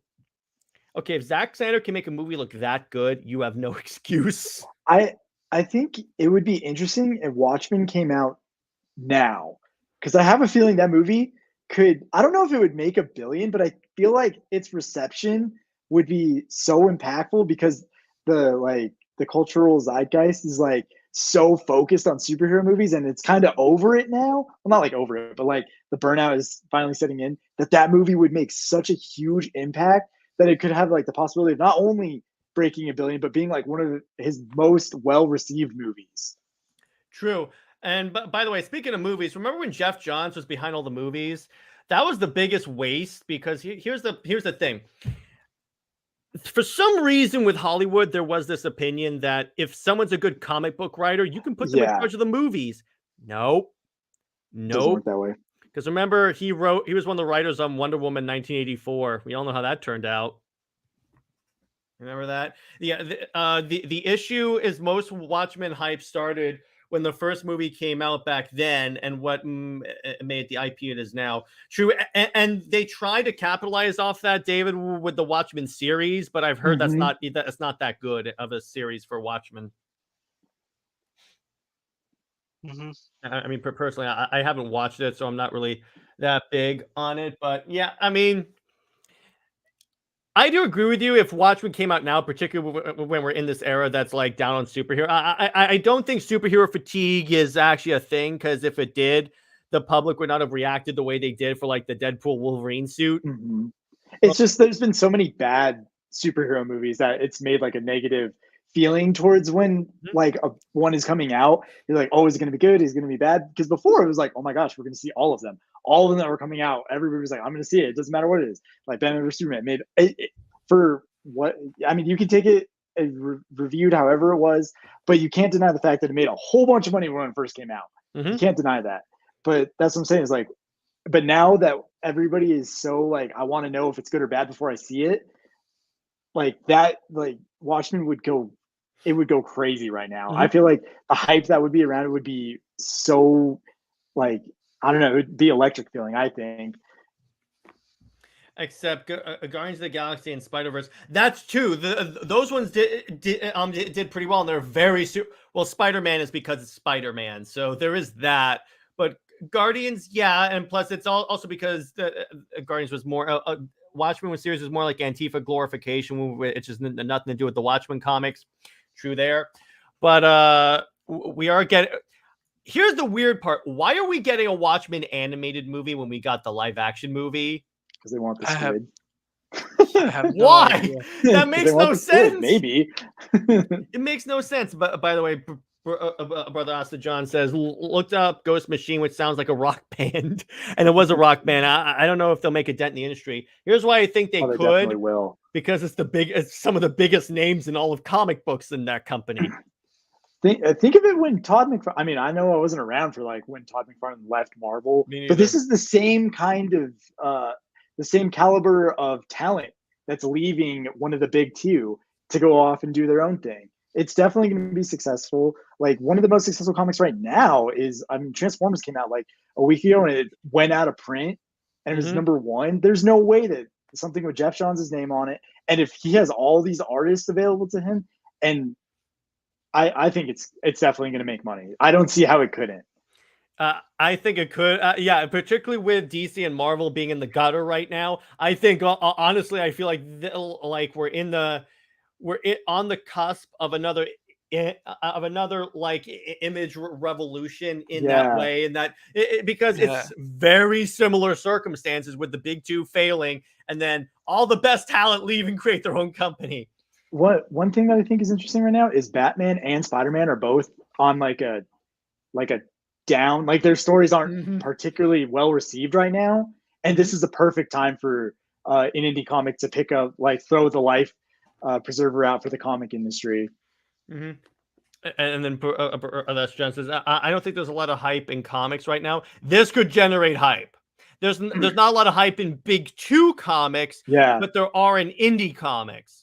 Okay, if Zack Snyder can make a movie look that good, you have no excuse. I think it would be interesting if Watchmen came out now, because I have a feeling that movie could. I don't know if it would make $1 billion, but I feel like its reception would be so impactful because the cultural zeitgeist is like so focused on superhero movies, and it's kind of over it now. Well, not like over it, but like the burnout is finally setting in. That movie would make such a huge impact that it could have like the possibility of not only breaking $1 billion, but being like one of his most well-received movies. True. And by the way, speaking of movies, remember when Jeff Johns was behind all the movies? That was the biggest waste because here's the thing. For some reason with Hollywood, there was this opinion that if someone's a good comic book writer, you can put them in charge of the movies. Nope. Doesn't work that way. Because remember, he was one of the writers on Wonder Woman 1984. We all know how that turned out. Remember that? Yeah. The issue is most Watchmen hype started when the first movie came out back then, and what made the IP it is now. True, and they tried to capitalize off that, David, with the Watchmen series, but I've heard that's not that good of a series for Watchmen. I mean, personally, I haven't watched it, so I'm not really that big on it. But yeah, I mean, I do agree with you. If Watchmen came out now, particularly when we're in this era that's like down on superhero, I don't think superhero fatigue is actually a thing, because if it did, the public would not have reacted the way they did for like the Deadpool Wolverine suit. It's just there's been so many bad superhero movies that it's made like a negative feeling towards when like one is coming out. You're like, oh, is it going to be good? Is it going to be bad? Because before it was like, oh my gosh, we're going to see all of them that were coming out. Everybody was like, I'm going to see it. It doesn't matter what it is. Like Batman vs Superman made it for what? I mean, you can take it reviewed however it was, but you can't deny the fact that it made a whole bunch of money when it first came out. You can't deny that. But that's what I'm saying is like, but now that everybody is so like, I want to know if it's good or bad before I see it, like that, like Watchmen would go crazy right now. I feel like the hype that would be around it would be so like, I don't know, it would be electric feeling, I think. Except Guardians of the Galaxy and Spider-Verse, that's true. Those ones did pretty well, and they're very well. Spider-Man is because it's Spider-Man, so there is that. But Guardians, yeah, and plus it's also because Guardians was more Watchmen series was more like Antifa glorification, which has nothing to do with the Watchmen comics. True there, but we are getting. Here's the weird part: why are we getting a Watchmen animated movie when we got the live action movie? Because they want the squid. I have no Why? idea. That makes no sense. Maybe. It makes no sense. But by the way, Brother Asta John says, looked up Ghost Machine, which sounds like a rock band. And it was a rock band. I don't know if they'll make a dent in the industry. Here's why I think they could. Definitely will. Because it's some of the biggest names in all of comic books in that company. Think of it when Todd McFarlane. I mean, I know I wasn't around for like when Todd McFarlane left Marvel, but this is the same kind of the same caliber of talent that's leaving one of the big two to go off and do their own thing. It's definitely going to be successful. Like one of the most successful comics right now is, I mean, Transformers came out like a week ago and it went out of print and it was #1. There's no way that something with Jeff Johns' name on it, and if he has all these artists available to him, and I think it's definitely going to make money. I don't see how it couldn't. I think it could. Yeah, particularly with DC and Marvel being in the gutter right now. I think honestly, I feel like we're on the cusp of another like image revolution in that way, and that because it's very similar circumstances with the big two failing, and then all the best talent leave and create their own company. One thing that I think is interesting right now is Batman and Spider-Man are both on like a down, like their stories aren't particularly well received right now, and this is the perfect time for an indie comic to pick up, like throw the life preserver out for the comic industry. And then that's Jen says, I don't think there's a lot of hype in comics right now. This could generate hype. There's not a lot of hype in big two comics, but there are in indie comics.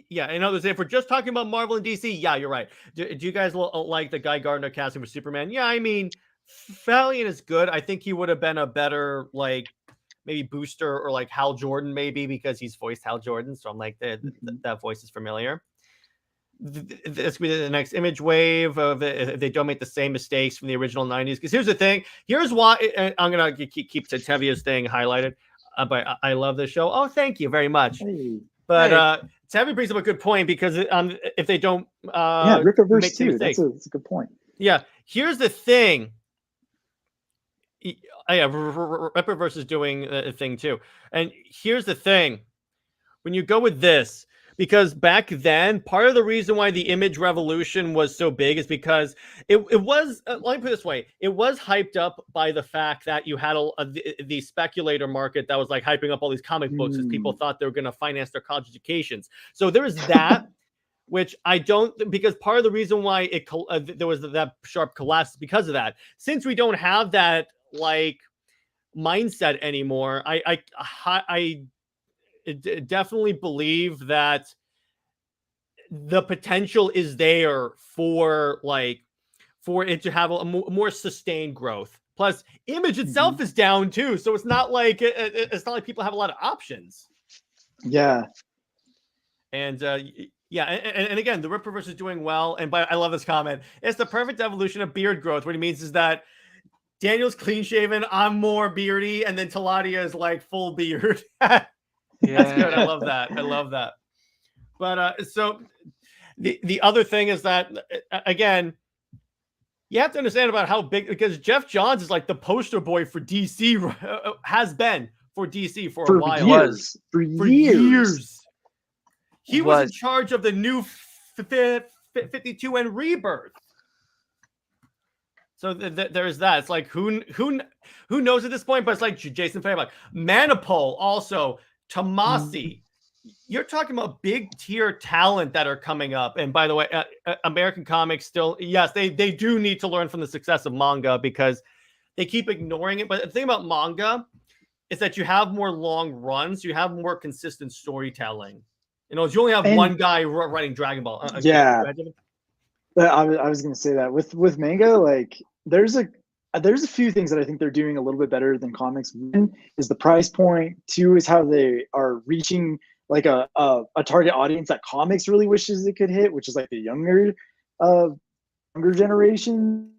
Yeah, in other words, if we're just talking about Marvel and DC, yeah, you're right. Do you guys like the Guy Gardner casting for Superman? Yeah, I mean, Valiant is good. I think he would have been a better, like, maybe Booster or like Hal Jordan, maybe, because he's voiced Hal Jordan. So I'm like, that voice is familiar. This could be the next image wave of if they don't make the same mistakes from the original 90s. Because here's the thing. Here's why I'm going to keep Tevia's thing highlighted. But I love this show. Oh, thank you very much. Hey. But Tevye brings up a good point, because if they don't Rippaverse too, that's a good point. Yeah, here's the thing. Rippaverse is doing a thing too. And here's the thing. When you go with this, because back then, part of the reason why the image revolution was so big is because it was, let me put it this way, it was hyped up by the fact that you had the speculator market that was like hyping up all these comic books as people thought they were going to finance their college educations. So there was that. which I don't, because part of the reason why there was that sharp collapse is because of that. Since we don't have that like mindset anymore, I definitely believe that the potential is there for it to have a more sustained growth. Plus, Image itself is down too, so it's not like it's not like people have a lot of options. Yeah, and yeah, and again, the Ripperverse is doing well. And I love this comment. It's the perfect evolution of beard growth. What he means is that Daniel's clean shaven, I'm more beardy, and then Teladia is like full beard. That's good. I love that. I love that. But so the other thing is that again, you have to understand about how big, because Jeff Johns is like the poster boy for DC, has been for DC for a while. For years. He was in charge of the new 52 and Rebirth. So there's that. It's like who knows at this point, but it's like Jason Fabok, Manipul, also Tomasi. You're talking about big tier talent that are coming up. And by the way, American comics still, yes, they do need to learn from the success of manga because they keep ignoring it. But the thing about manga is that you have more long runs, you have more consistent storytelling. You know, you only have one guy writing Dragon Ball. Yeah, I was going to say that with manga, like there's a few things that I think they're doing a little bit better than comics. One is the price point. Two is how they are reaching like a target audience that comics really wishes it could hit, which is like the younger generation.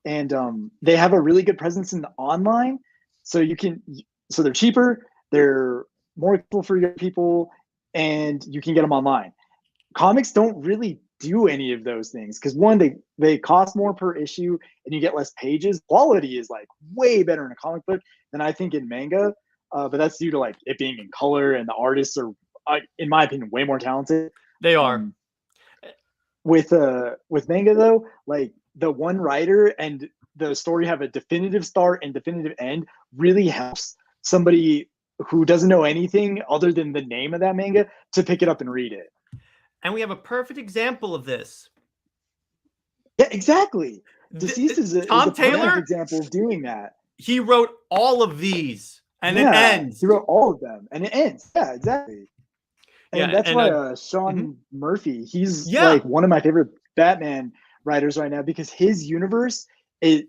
And they have a really good presence in the online, so they're cheaper, they're more accessible for young people, and you can get them online. Comics don't really do any of those things because one, they cost more per issue and you get less pages. Quality is like way better in a comic book than I think in manga, but that's due to like it being in color, and the artists are, in my opinion, way more talented. They are. With manga though, like the one writer and the story have a definitive start and definitive end really helps somebody who doesn't know anything other than the name of that manga to pick it up and read it. And we have a perfect example of this. Yeah, exactly. Deceased is a Taylor example of doing that. He wrote all of these, and it ends. He wrote all of them, and it ends. Yeah, exactly. And that's why Sean Murphy, he's like one of my favorite Batman writers right now, because his universe, it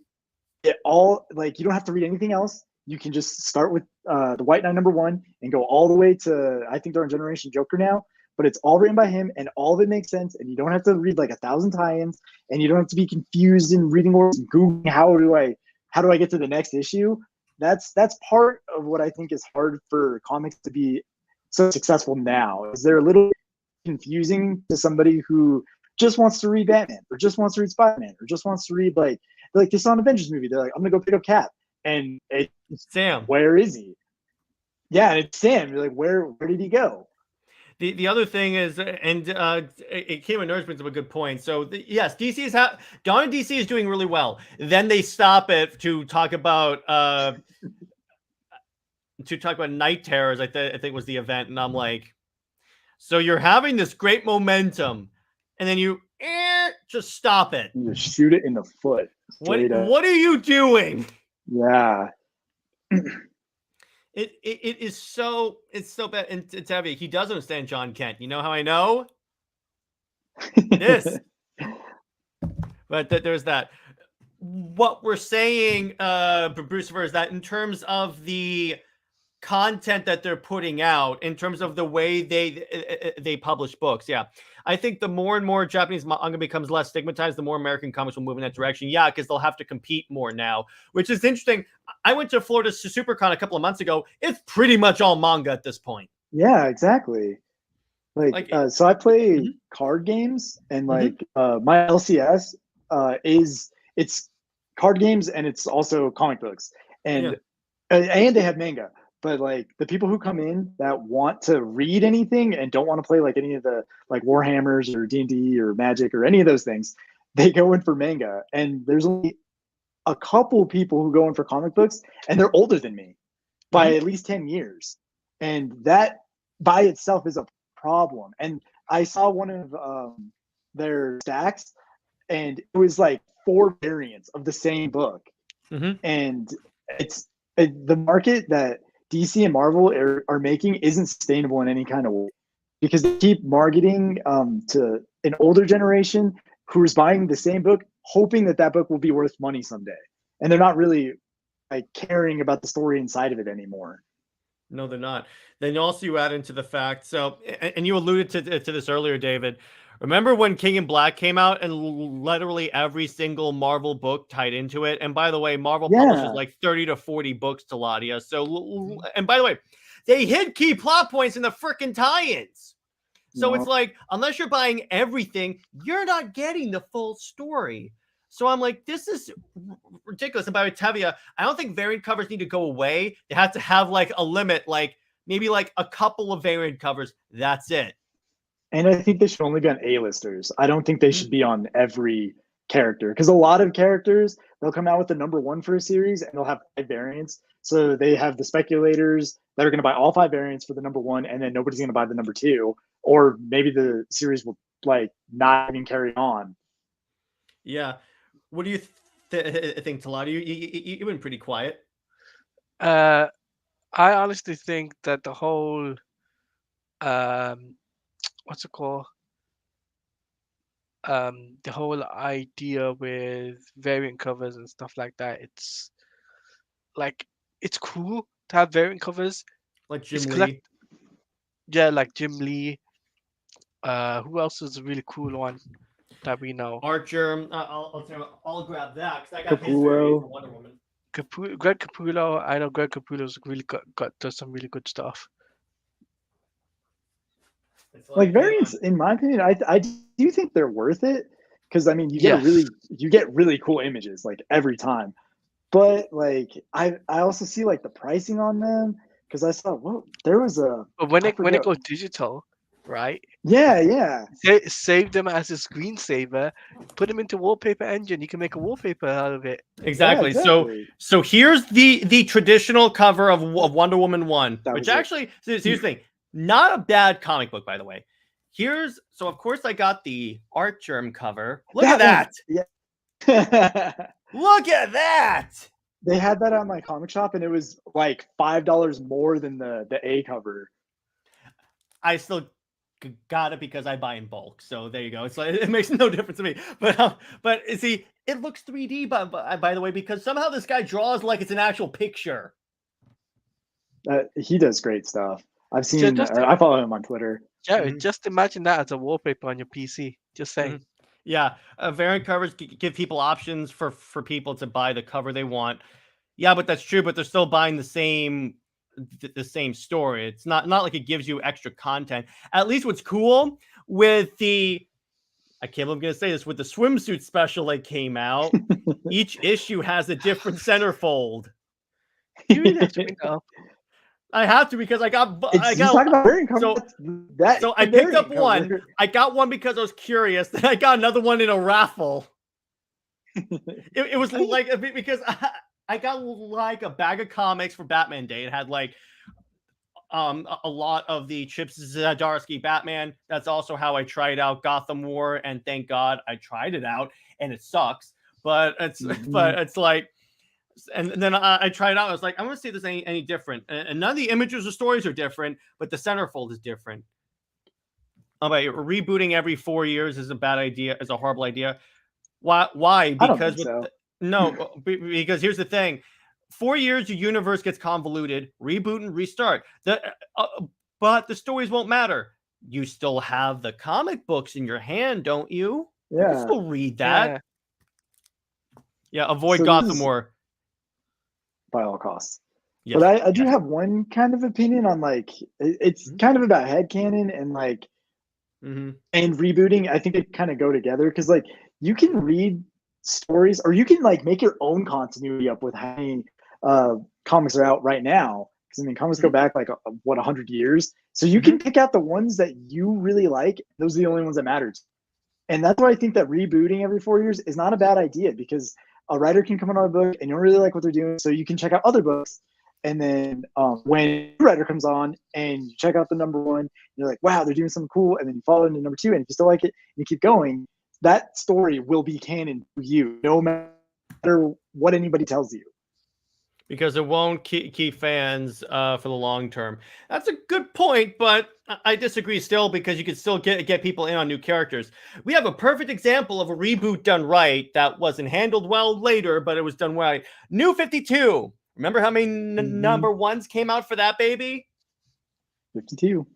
all, like, you don't have to read anything else. You can just start with the White Knight #1 and go all the way to, I think they're on Generation Joker now, but it's all written by him and all of it makes sense, and you don't have to read like 1,000 tie-ins, and you don't have to be confused in reading words and Googling how do I get to the next issue. That's part of what I think is hard for comics to be so successful now, is they're a little confusing to somebody who just wants to read Batman, or just wants to read Spider-Man, or just wants to read like this on Avengers movie. They're like, I'm gonna go pick up Cap, and it's Sam. Where is he? Yeah, and it's Sam. You're like, where did he go? The other thing is, and it came in Nerds brings up a good point. So yes, Dawn DC is doing really well. Then they stop it to talk about Night Terrors. I think was the event, and I'm like, so you're having this great momentum, and then you just stop it. You just shoot it in the foot. What are you doing? Yeah. It's so bad, and it's heavy. He does understand John Kent. You know how I know? This. But there's that. What we're saying, Brucifer, is that in terms of the content that they're putting out, in terms of the way they publish books, I think the more and more Japanese manga becomes less stigmatized, the more American comics will move in that direction. Yeah, because they'll have to compete more now, which is interesting. I went to Florida SuperCon a couple of months ago. It's pretty much all manga at this point. Yeah, exactly. So I play card games, and my LCS it's card games, and it's also comic books, and they have manga. But like the people who come in that want to read anything and don't want to play like any of the like Warhammers or D&D or Magic or any of those things, they go in for manga. And there's only a couple people who go in for comic books, and they're older than me by at least 10 years. And that by itself is a problem. And I saw one of their stacks, and it was like 4 variants of the same book. And the market that DC and Marvel are making isn't sustainable in any kind of way, because they keep marketing to an older generation who is buying the same book, hoping that that book will be worth money someday, and they're not really like caring about the story inside of it anymore. No, they're not. Then also you add into the fact, so, and you alluded to this earlier, David. Remember when King in Black came out and literally every single Marvel book tied into it? And by the way, Marvel publishes like 30 to 40 books, Teladia. So, and by the way, they hid key plot points in the freaking tie-ins. So it's like, unless you're buying everything, you're not getting the full story. So I'm like, this is ridiculous. And by the way, Tevia, I don't think variant covers need to go away. They have to have like a limit, like maybe like a couple of variant covers. That's it. And I think they should only be on A-listers. I don't think they should be on every character, because a lot of characters, they'll come out with the #1 for a series and they'll have 5 variants. So they have the speculators that are going to buy all 5 variants for the #1, and then nobody's going to buy the #2, or maybe the series will like not even carry on. Yeah. What do you think, Teladia? You've been pretty quiet. I honestly think that the whole what's it called? The whole idea with variant covers and stuff like that, it's like, it's cool to have variant covers. Like Jim Lee. Yeah, like Jim Lee. Who else is a really cool one that we know? Archer. I'll grab that because I got his Capullo. variant for Wonder Woman. Greg Capullo. I know Greg Capullo's really does some really good stuff. Like variants, in my opinion, I do think they're worth it, because I mean you get really cool images like every time. But like I also see like the pricing on them, because I saw there was a But when it goes digital, right? Yeah. Save them as a screensaver, put them into wallpaper engine. You can make a wallpaper out of it. Exactly. Yeah, exactly. So here's the traditional cover of Wonder Woman 1, which actually, here's the thing. Not a bad comic book, by the way. So of course I got the Art Germ cover. Look at that. Yeah. Look at that. They had that on my comic shop, and it was like $5 more than the A cover. I still got it because I buy in bulk. So there you go. It's like, it makes no difference to me. But see, it looks 3D by the way, because somehow this guy draws like it's an actual picture. He does great stuff. I've seen. I follow him on Twitter. Yeah, just imagine that as a wallpaper on your PC. Just saying. Yeah, variant covers give people options for people to buy the cover they want. Yeah, but that's true. But they're still buying the same story. It's not like it gives you extra content. At least what's cool with I can't believe I'm going to say this, with the swimsuit special that came out, each issue has a different centerfold. You really have to bring that up. I have to, because I got so I picked up one. I got one because I was curious. Then I got another one in a raffle. it was like, because I got like a bag of comics for Batman Day. It had like a lot of the Chip Zdarsky Batman. That's also how I tried out Gotham War, and thank God I tried it out, and it sucks. But it's like. And then I tried it out. I was like, I want to see if there's any different. And none of the images or stories are different, but the centerfold is different. Rebooting every 4 years is a bad idea, is a horrible idea. Why? Because because here's the thing. 4 years, your universe gets convoluted. Reboot and restart. But the stories won't matter. You still have the comic books in your hand, don't you? Yeah. You can still read that. Yeah, avoid Gotham War. By all costs. Yes. But I do have one kind of opinion on, like, it's kind of about headcanon and like and rebooting. I think they kind of go together, because like you can read stories, or you can like make your own continuity up with how many comics are out right now. Because I mean, comics go back like 100 years, so you can pick out the ones that you really like. Those are the only ones that matter. And that's why I think that rebooting every 4 years is not a bad idea, because a writer can come on a book and you don't really like what they're doing, so you can check out other books And then when a new writer comes on and you check out the number one, you're like, wow, they're doing something cool. And then you follow into number two. And if you still like it and you keep going, that story will be canon to you, no matter what anybody tells you. Because it won't keep fans for the long term. That's a good point, but I disagree still, because you can still get people in on new characters. We have a perfect example of a reboot done right that wasn't handled well later, but it was done right. New 52. Remember how many number ones came out for that baby? 52.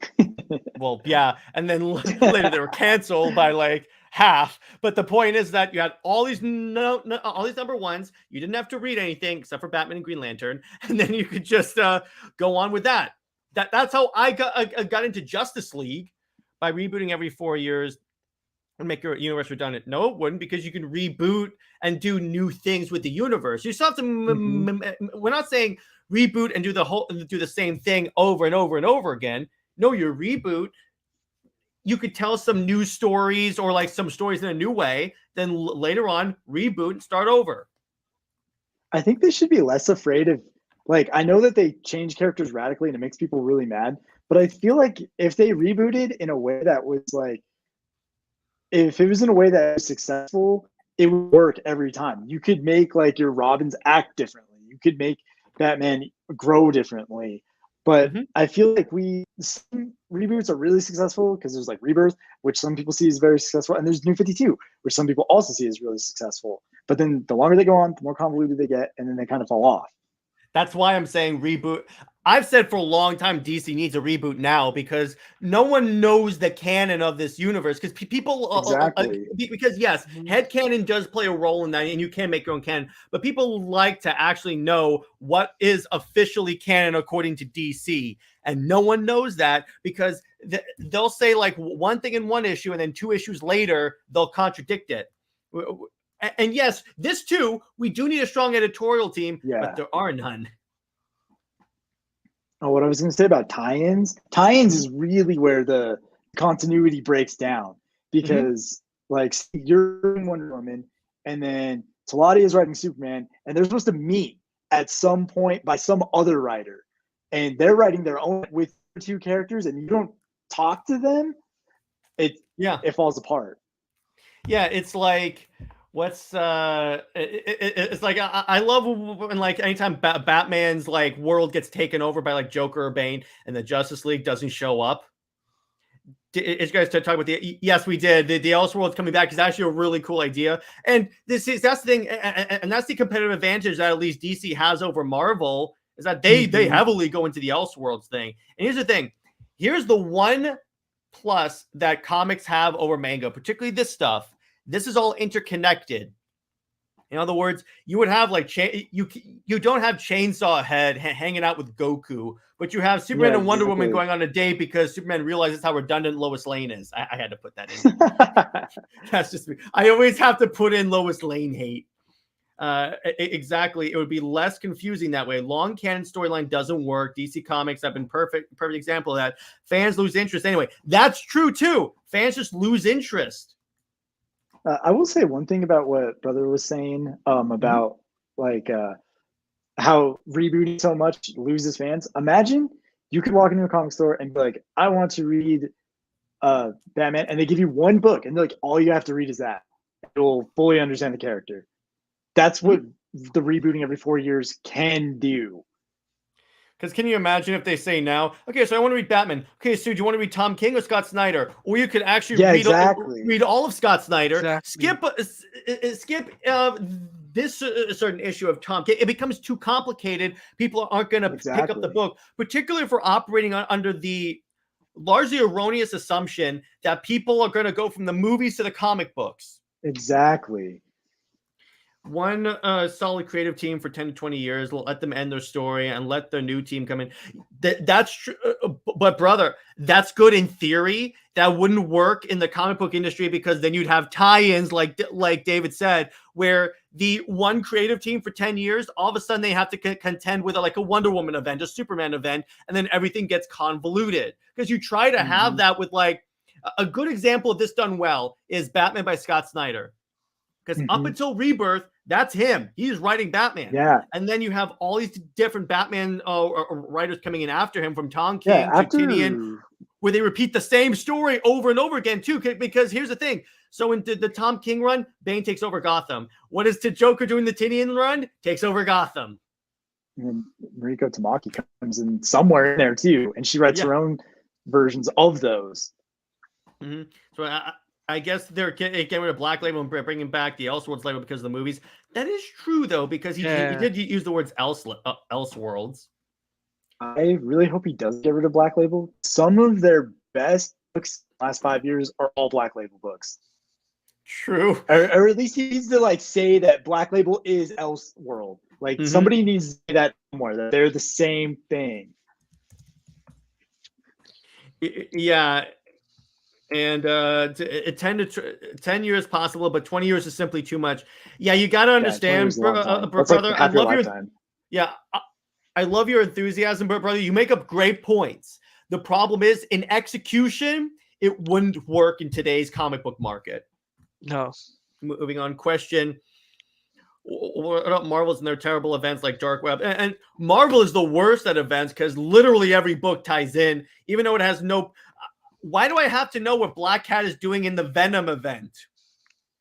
Well, yeah. And then later they were canceled by like half. But the point is that you had all these all these number ones. You didn't have to read anything except for Batman and Green Lantern, and then you could just go on with that. That's how I got into Justice League, by rebooting every 4 years and make your universe redundant. No, it wouldn't, because you can reboot and do new things with the universe. You still have to. We're not saying reboot and do the same thing over and over and over again. No, you reboot. You could tell some new stories, or like some stories in a new way. Then later on, reboot and start over. I think they should be less afraid of, like, I know that they change characters radically and it makes people really mad, but I feel like if they rebooted in a way that was like, if it was in a way that was successful, it would work every time. You could make like your Robins act differently. You could make Batman grow differently. But I feel like some reboots are really successful because there's like Rebirth, which some people see as very successful, and there's New 52, which some people also see as really successful. But then the longer they go on, the more convoluted they get, and then they kind of fall off. That's why I'm saying reboot. I've said for a long time DC needs a reboot now, because no one knows the canon of this universe. Because people, because yes, headcanon does play a role in that, and you can make your own canon. But people like to actually know what is officially canon according to DC, and no one knows that, because they'll say like one thing in one issue, and then 2 issues later they'll contradict it. And yes, this too, we do need a strong editorial team, but there are none. Oh, what I was going to say about tie-ins is really where the continuity breaks down, because like you're in Wonder Woman, and then Teladia is writing Superman, and they're supposed to meet at some point by some other writer, and they're writing their own with 2 characters, and you don't talk to them. It falls apart. Yeah, it's like, it's like I love when like anytime Batman's like world gets taken over by like Joker or Bane, and the Justice League doesn't show up. Did you guys talk about yes, we did. The Elseworlds coming back is actually a really cool idea, and that's the thing, and that's the competitive advantage that at least DC has over Marvel, is that they heavily go into the Elseworlds thing. And here's the thing: here's the one plus that comics have over manga, particularly this stuff. This is all interconnected. In other words, you would have like you don't have Chainsaw Head hanging out with Goku, but you have Superman and Wonder Woman going on a date because Superman realizes how redundant Lois Lane is. I had to put that in. That's just me. I always have to put in Lois Lane hate. Exactly. It would be less confusing that way. Long canon storyline doesn't work. DC Comics have been perfect example of that. Fans lose interest anyway. That's true too. Fans just lose interest. I will say one thing about what Brother was saying about like how rebooting so much loses fans. Imagine you could walk into a comic store and be like, I want to read Batman, and they give you one book, and they're like, all you have to read is that. You'll fully understand the character. That's what the rebooting every 4 years can do. Because can you imagine if they say now, okay, so I want to read Batman. Okay, so do you want to read Tom King or Scott Snyder? Or you could actually read all of Scott Snyder, skip this certain issue of Tom King. It becomes too complicated. People aren't going to pick up the book, particularly if we're operating under the largely erroneous assumption that people are going to go from the movies to the comic books. Exactly. One solid creative team for 10 to 20 years, let them end their story and let the new team come in. That's true. But brother, that's good in theory. That wouldn't work in the comic book industry, because then you'd have tie-ins like David said, where the one creative team for 10 years, all of a sudden they have to contend with like a Wonder Woman event, a Superman event, and then everything gets convoluted. Because you try to have that with like a good example of this done well is Batman by Scott Snyder. Because up until Rebirth, That's him. He's writing Batman. Yeah. And then you have all these different Batman writers coming in after him, from Tom King Yeah, to Tinian, where they repeat the same story over and over again too. Because here's the thing. So in the Tom King run, Bane takes over Gotham. What is the Joker doing the Tinian run? Takes over Gotham. And Mariko Tamaki comes in somewhere in there too, and she writes her own versions of those. Mm-hmm. So I guess they're getting rid of Black Label and bringing back the Elseworlds label because of the movies. That is true, though, because he did use the words Elseworlds. I really hope he does get rid of Black Label. Some of their best books the last 5 years are all Black Label books. True. Or at least he needs to like say that Black Label is Elseworld. Like somebody needs to say that somewhere, that they're the same thing. Yeah. And 10 years possible, but 20 years is simply too much. Yeah, you got to understand, brother. I love your I love your enthusiasm, but brother, you make up great points. The problem is, in execution, it wouldn't work in today's comic book market. No. Moving on, question. What about Marvel's and their terrible events like Dark Web? And Marvel is the worst at events because literally every book ties in, even though it has no. Why do I have to know what Black Cat is doing in the Venom event?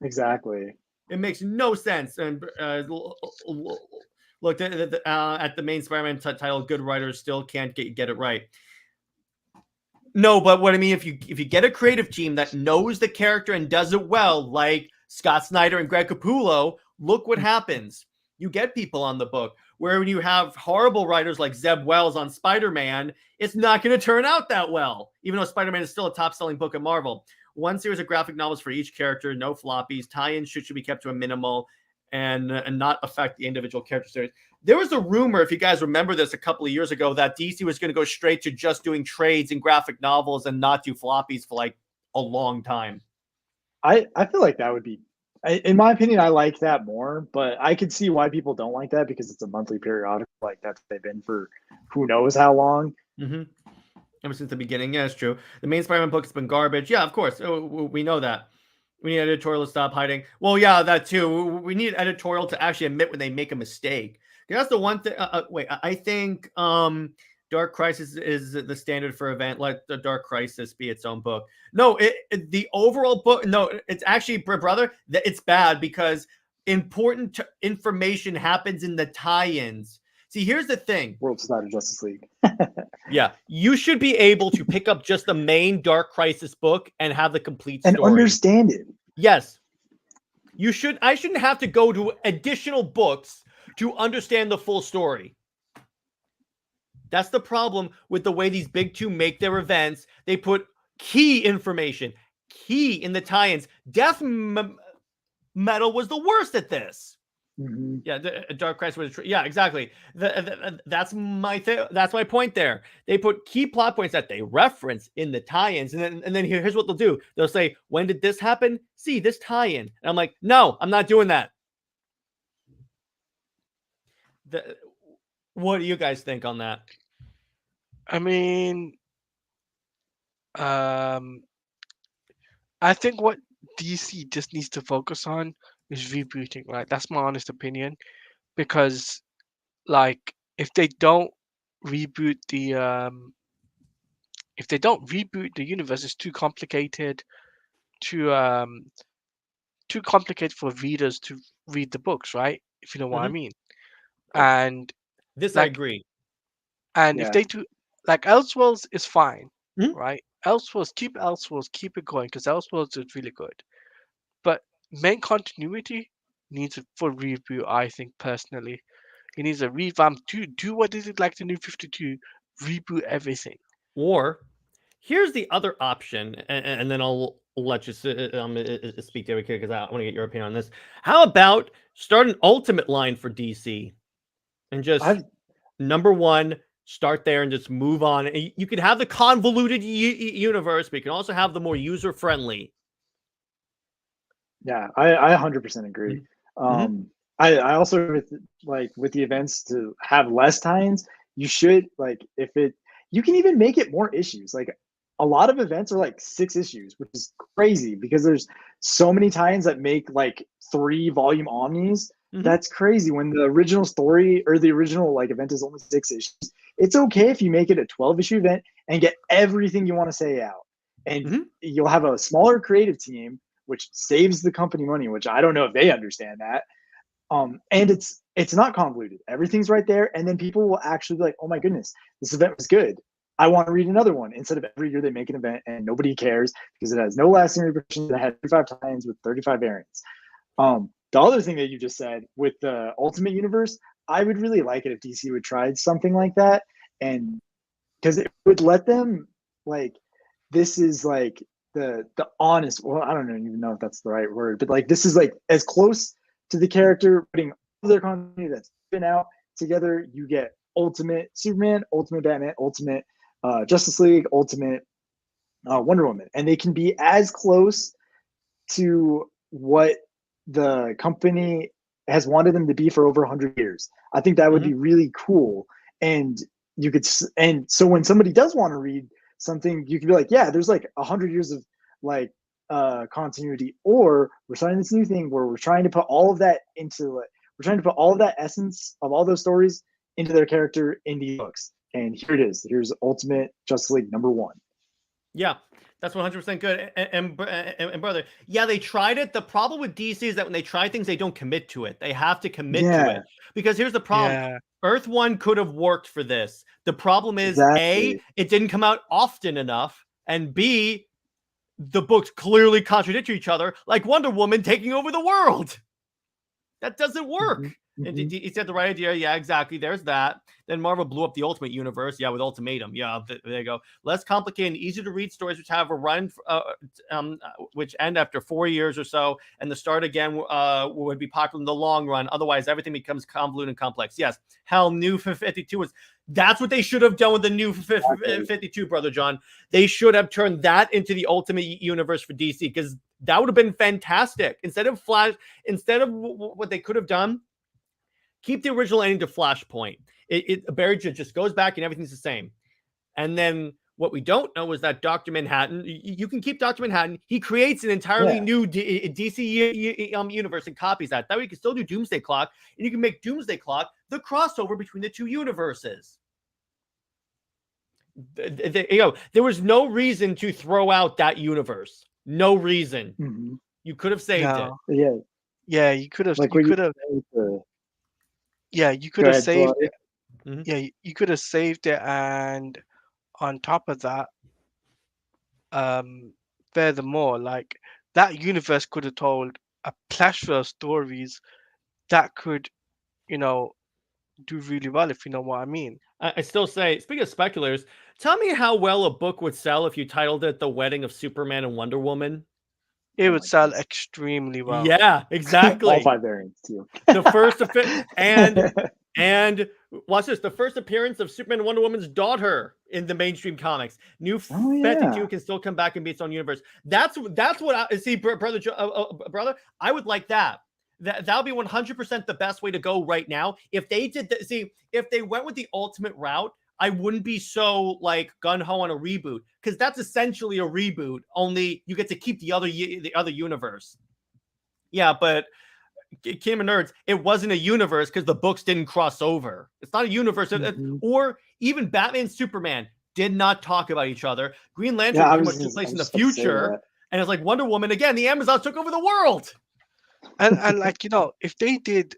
Exactly. It makes no sense. And look at the main Spider-Man title. Good writers still can't get it right. No, but what I mean, if you get a creative team that knows the character and does it well, like Scott Snyder and Greg Capullo, look what happens. You get people on the book. Where when you have horrible writers like Zeb Wells on Spider-Man, it's not going to turn out that well, even though Spider-Man is still a top-selling book at Marvel. One series of graphic novels for each character, no floppies. Tie-ins should be kept to a minimal and not affect the individual character series. There was a rumor, if you guys remember this a couple of years ago, that DC was going to go straight to just doing trades and graphic novels and not do floppies for like a long time. I feel like that would be, in my opinion, I like that more, but I could see why people don't like that because it's a monthly periodical. Like that's what they've been for who knows how long. Mm-hmm. Ever since the beginning. Yeah, it's true. The main Spider-Man book has been garbage. Yeah, of course. We know that. We need editorial to stop hiding. Well, yeah, that too. We need editorial to actually admit when they make a mistake. That's the one thing. Wait, I think Dark Crisis is the standard for event. Let the Dark Crisis be its own book. No, the overall book. No, it's actually, brother, it's bad because important information happens in the tie-ins. See, here's the thing. World Snyder Justice League. Yeah, you should be able to pick up just the main Dark Crisis book and have the complete story. And understand it. Yes. You should. I shouldn't have to go to additional books to understand the full story. That's the problem with the way these big two make their events. They put key information, key in the tie-ins. Death Metal was the worst at this. Mm-hmm. Yeah, Dark Crisis was yeah, exactly. That's my point there. They put key plot points that they reference in the tie-ins, and then here's what they'll do. They'll say, "When did this happen? See this tie-in." And I'm like, "No, I'm not doing that." What do you guys think on that? I mean, I think what DC just needs to focus on is rebooting, right? That's my honest opinion, because like if they don't reboot the universe, it's too complicated for readers to read the books, right? If you know what I mean. And this, I agree. And if they do, like Elseworlds is fine, right? Elseworlds, keep it going because Elseworlds is really good. But main continuity needs a full reboot, I think personally. It needs a revamp. Do what is it like the New 52? Reboot everything. Or here's the other option, and then I'll let you speak to every kid because I want to get your opinion on this. How about start an Ultimate line for DC and just number one, start there and just move on. You can have the convoluted universe, but you can also have the more user-friendly. Yeah, I 100% agree. I also with the events to have less tie-ins, you should you can even make it more issues. Like a lot of events are like 6 issues, which is crazy because there's so many tie-ins that make like 3 volume omnis. That's crazy. When the original story or the original like event is only 6 issues, it's okay if you make it a 12-issue event and get everything you want to say out. And you'll have a smaller creative team, which saves the company money, which I don't know if they understand that. And it's not convoluted. Everything's right there. And then people will actually be like, oh my goodness, this event was good. I want to read another one, instead of every year they make an event and nobody cares because it has no lasting repercussions. That had 35 times with 35 variants. The other thing that you just said with the Ultimate Universe, I would really like it if DC would try something like that, and because it would let them like, this is like the honest. Well, I don't even know if that's the right word, but like this is like as close to the character putting all their content that's been out together. You get Ultimate Superman, Ultimate Batman, Ultimate Justice League, Ultimate Wonder Woman, and they can be as close to what the company has wanted them to be for over 100 years. I think that would be really cool. And you could, and so when somebody does want to read something, you could be like, yeah, there's like 100 years of like continuity, or we're starting this new thing where we're trying to put all of that into it. We're trying to put all of that essence of all those stories into their character in the books. And here it is. Here's Ultimate Justice League #1. Yeah, that's 100% good. And brother, yeah, they tried it. The problem with DC is that when they try things, they don't commit to it. They have to commit to it. Because here's the problem. Yeah. Earth 1 could have worked for this. The problem is, A, it didn't come out often enough. And B, the books clearly contradict each other, like Wonder Woman taking over the world. That doesn't work. And he said the right idea. Yeah, exactly. There's that. Then Marvel blew up the Ultimate Universe. Yeah, with Ultimatum. Yeah, there you go. Less complicated and easy to read stories which have a run, which end after 4 years or so, and the start again would be popular in the long run. Otherwise, everything becomes convoluted and complex. Yes, hell, New 52 was. That's what they should have done with the New 52, Brother John. They should have turned that into the Ultimate Universe for DC, because that would have been fantastic. Instead of what they could have done. Keep the original ending to Flashpoint. Barry just goes back and everything's the same. And then what we don't know is that Dr. Manhattan, you can keep Dr. Manhattan. He creates an entirely new DC universe and copies that. That way you can still do Doomsday Clock, and you can make Doomsday Clock the crossover between the two universes. There was no reason to throw out that universe. No reason. You could have saved it. Yeah, you could have. Yeah, you could have saved it. Yeah, you could have saved it, and on top of that, furthermore, like that universe could have told a plethora of stories that could, do really well, if you know what I mean. I still say, speaking of speculators, tell me how well a book would sell if you titled it "The Wedding of Superman and Wonder Woman." It would sell extremely well. Yeah, exactly. All 5 variants too. The first and watch this: the first appearance of Superman and Wonder Woman's daughter in the mainstream comics. New 52 can still come back and be its own universe. That's what I see, brother. I would like that. That would be 100% the best way to go right now. If they did if they went with the Ultimate route, I wouldn't be so like gung-ho on a reboot, because that's essentially a reboot, only you get to keep the other universe. Yeah, but Kim and Nerds, it wasn't a universe because the books didn't cross over. It's not a universe. Or even Batman and Superman did not talk about each other. Green Lantern pretty much took place in the future. And it's like Wonder Woman, again, the Amazons took over the world. And like, if they did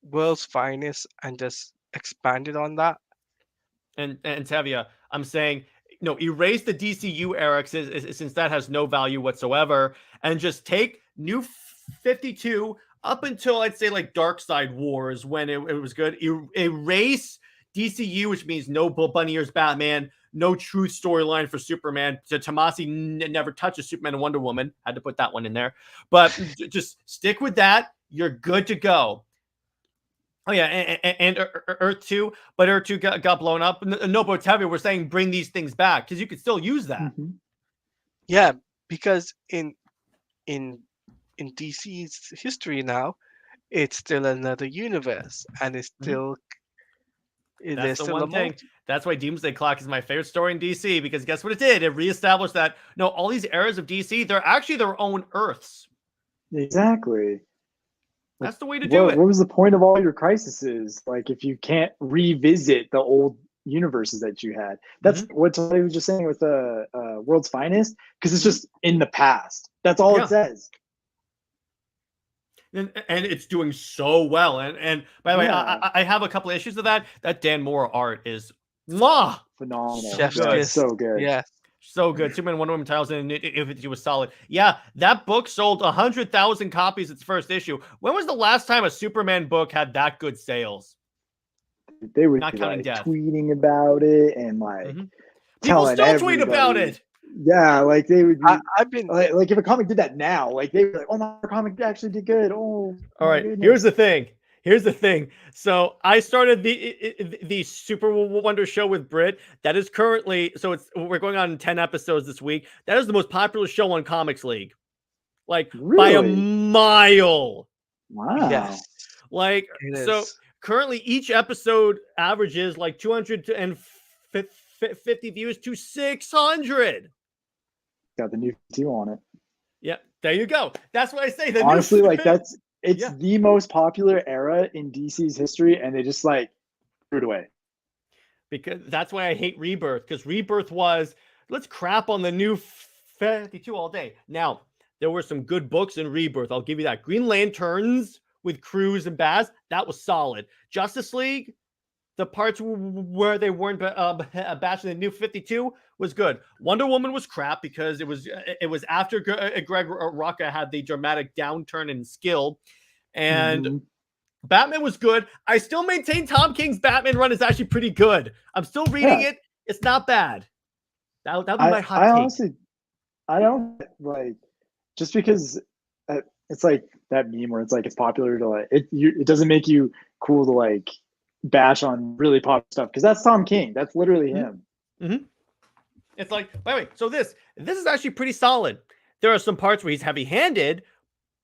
World's Finest and just expanded on that. And Tevia, I'm saying, erase the DCU era since that has no value whatsoever, and just take New 52 up until I'd say like Dark Side Wars when it was good. Erase DCU, which means no Bunny Ears Batman, no true storyline for Superman. So Tomasi never touches Superman and Wonder Woman. Had to put that one in there, but just stick with that. You're good to go. Oh yeah, and Earth 2, but Earth 2 got blown up. No, but Tevia, we're saying bring these things back because you could still use that. Yeah, because in DC's history now, it's still another universe, and it's still that's the one thing. That's why Doomsday Clock is my favorite story in DC, because guess what it did? It reestablished that all these eras of DC, they're actually their own Earths. Exactly. That's the way to do it. What was the point of all your crises? Like, if you can't revisit the old universes that you had, that's what I was just saying with the World's Finest, because it's just in the past. That's all it says. And it's doing so well. And by the way, I have a couple of issues of that. That Dan Moore art is phenomenal. So good. Yeah. So good. Superman Wonder Woman titles, and it was solid. Yeah, that book sold 100,000 copies its first issue. When was the last time a Superman book had that good sales? They would Not be counting like Death. tweeting about it and like people still tweet about it. Yeah, like they would. I've been like if a comic did that now, like they were like, "Oh, my comic actually did good." Oh, all right. Here's the thing. So I started the Super Wonder show with Brit. That is currently we're going on 10 episodes this week. That is the most popular show on Comics League, like by a mile. Wow. Yes. Like so. Currently, each episode averages like 250 views to 600. Got the new 2 on it. Yeah, there you go. That's what I say. Honestly, like it's the most popular era in DC's history, and they just like threw it away. Because that's why I hate Rebirth, because Rebirth was, let's crap on the new 52 all day. Now, there were some good books in Rebirth. I'll give you that. Green Lanterns with Cruz and Baz, that was solid. Justice League, the parts where they weren't bashing the new 52 was good. Wonder Woman was crap because it was after Greg Rucka had the dramatic downturn in skill, and Batman was good. I still maintain Tom King's Batman run is actually pretty good. I'm still reading it. It's not bad. That would be my hot take. Honestly, I don't like just because it's like that meme where it's like it's popular to like it doesn't make you cool to like bash on really popular stuff, because that's Tom King. That's literally him. It's like, by the way, so this is actually pretty solid. There are some parts where he's heavy-handed,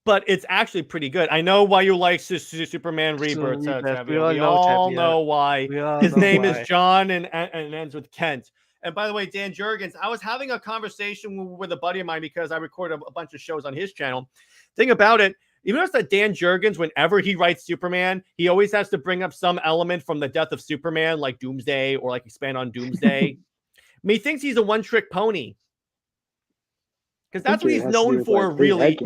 but it's actually pretty good. I know why you like Superman Rebirth. We all know why. His name is John and ends with Kent. And by the way, Dan Jurgens, I was having a conversation with a buddy of mine because I record a bunch of shows on his channel. Thing about it, you notice that Dan Jurgens, whenever he writes Superman, he always has to bring up some element from the death of Superman, like Doomsday, or like expand on Doomsday. I mean, he thinks he's a one-trick pony. Because that's what he's known for, like, really.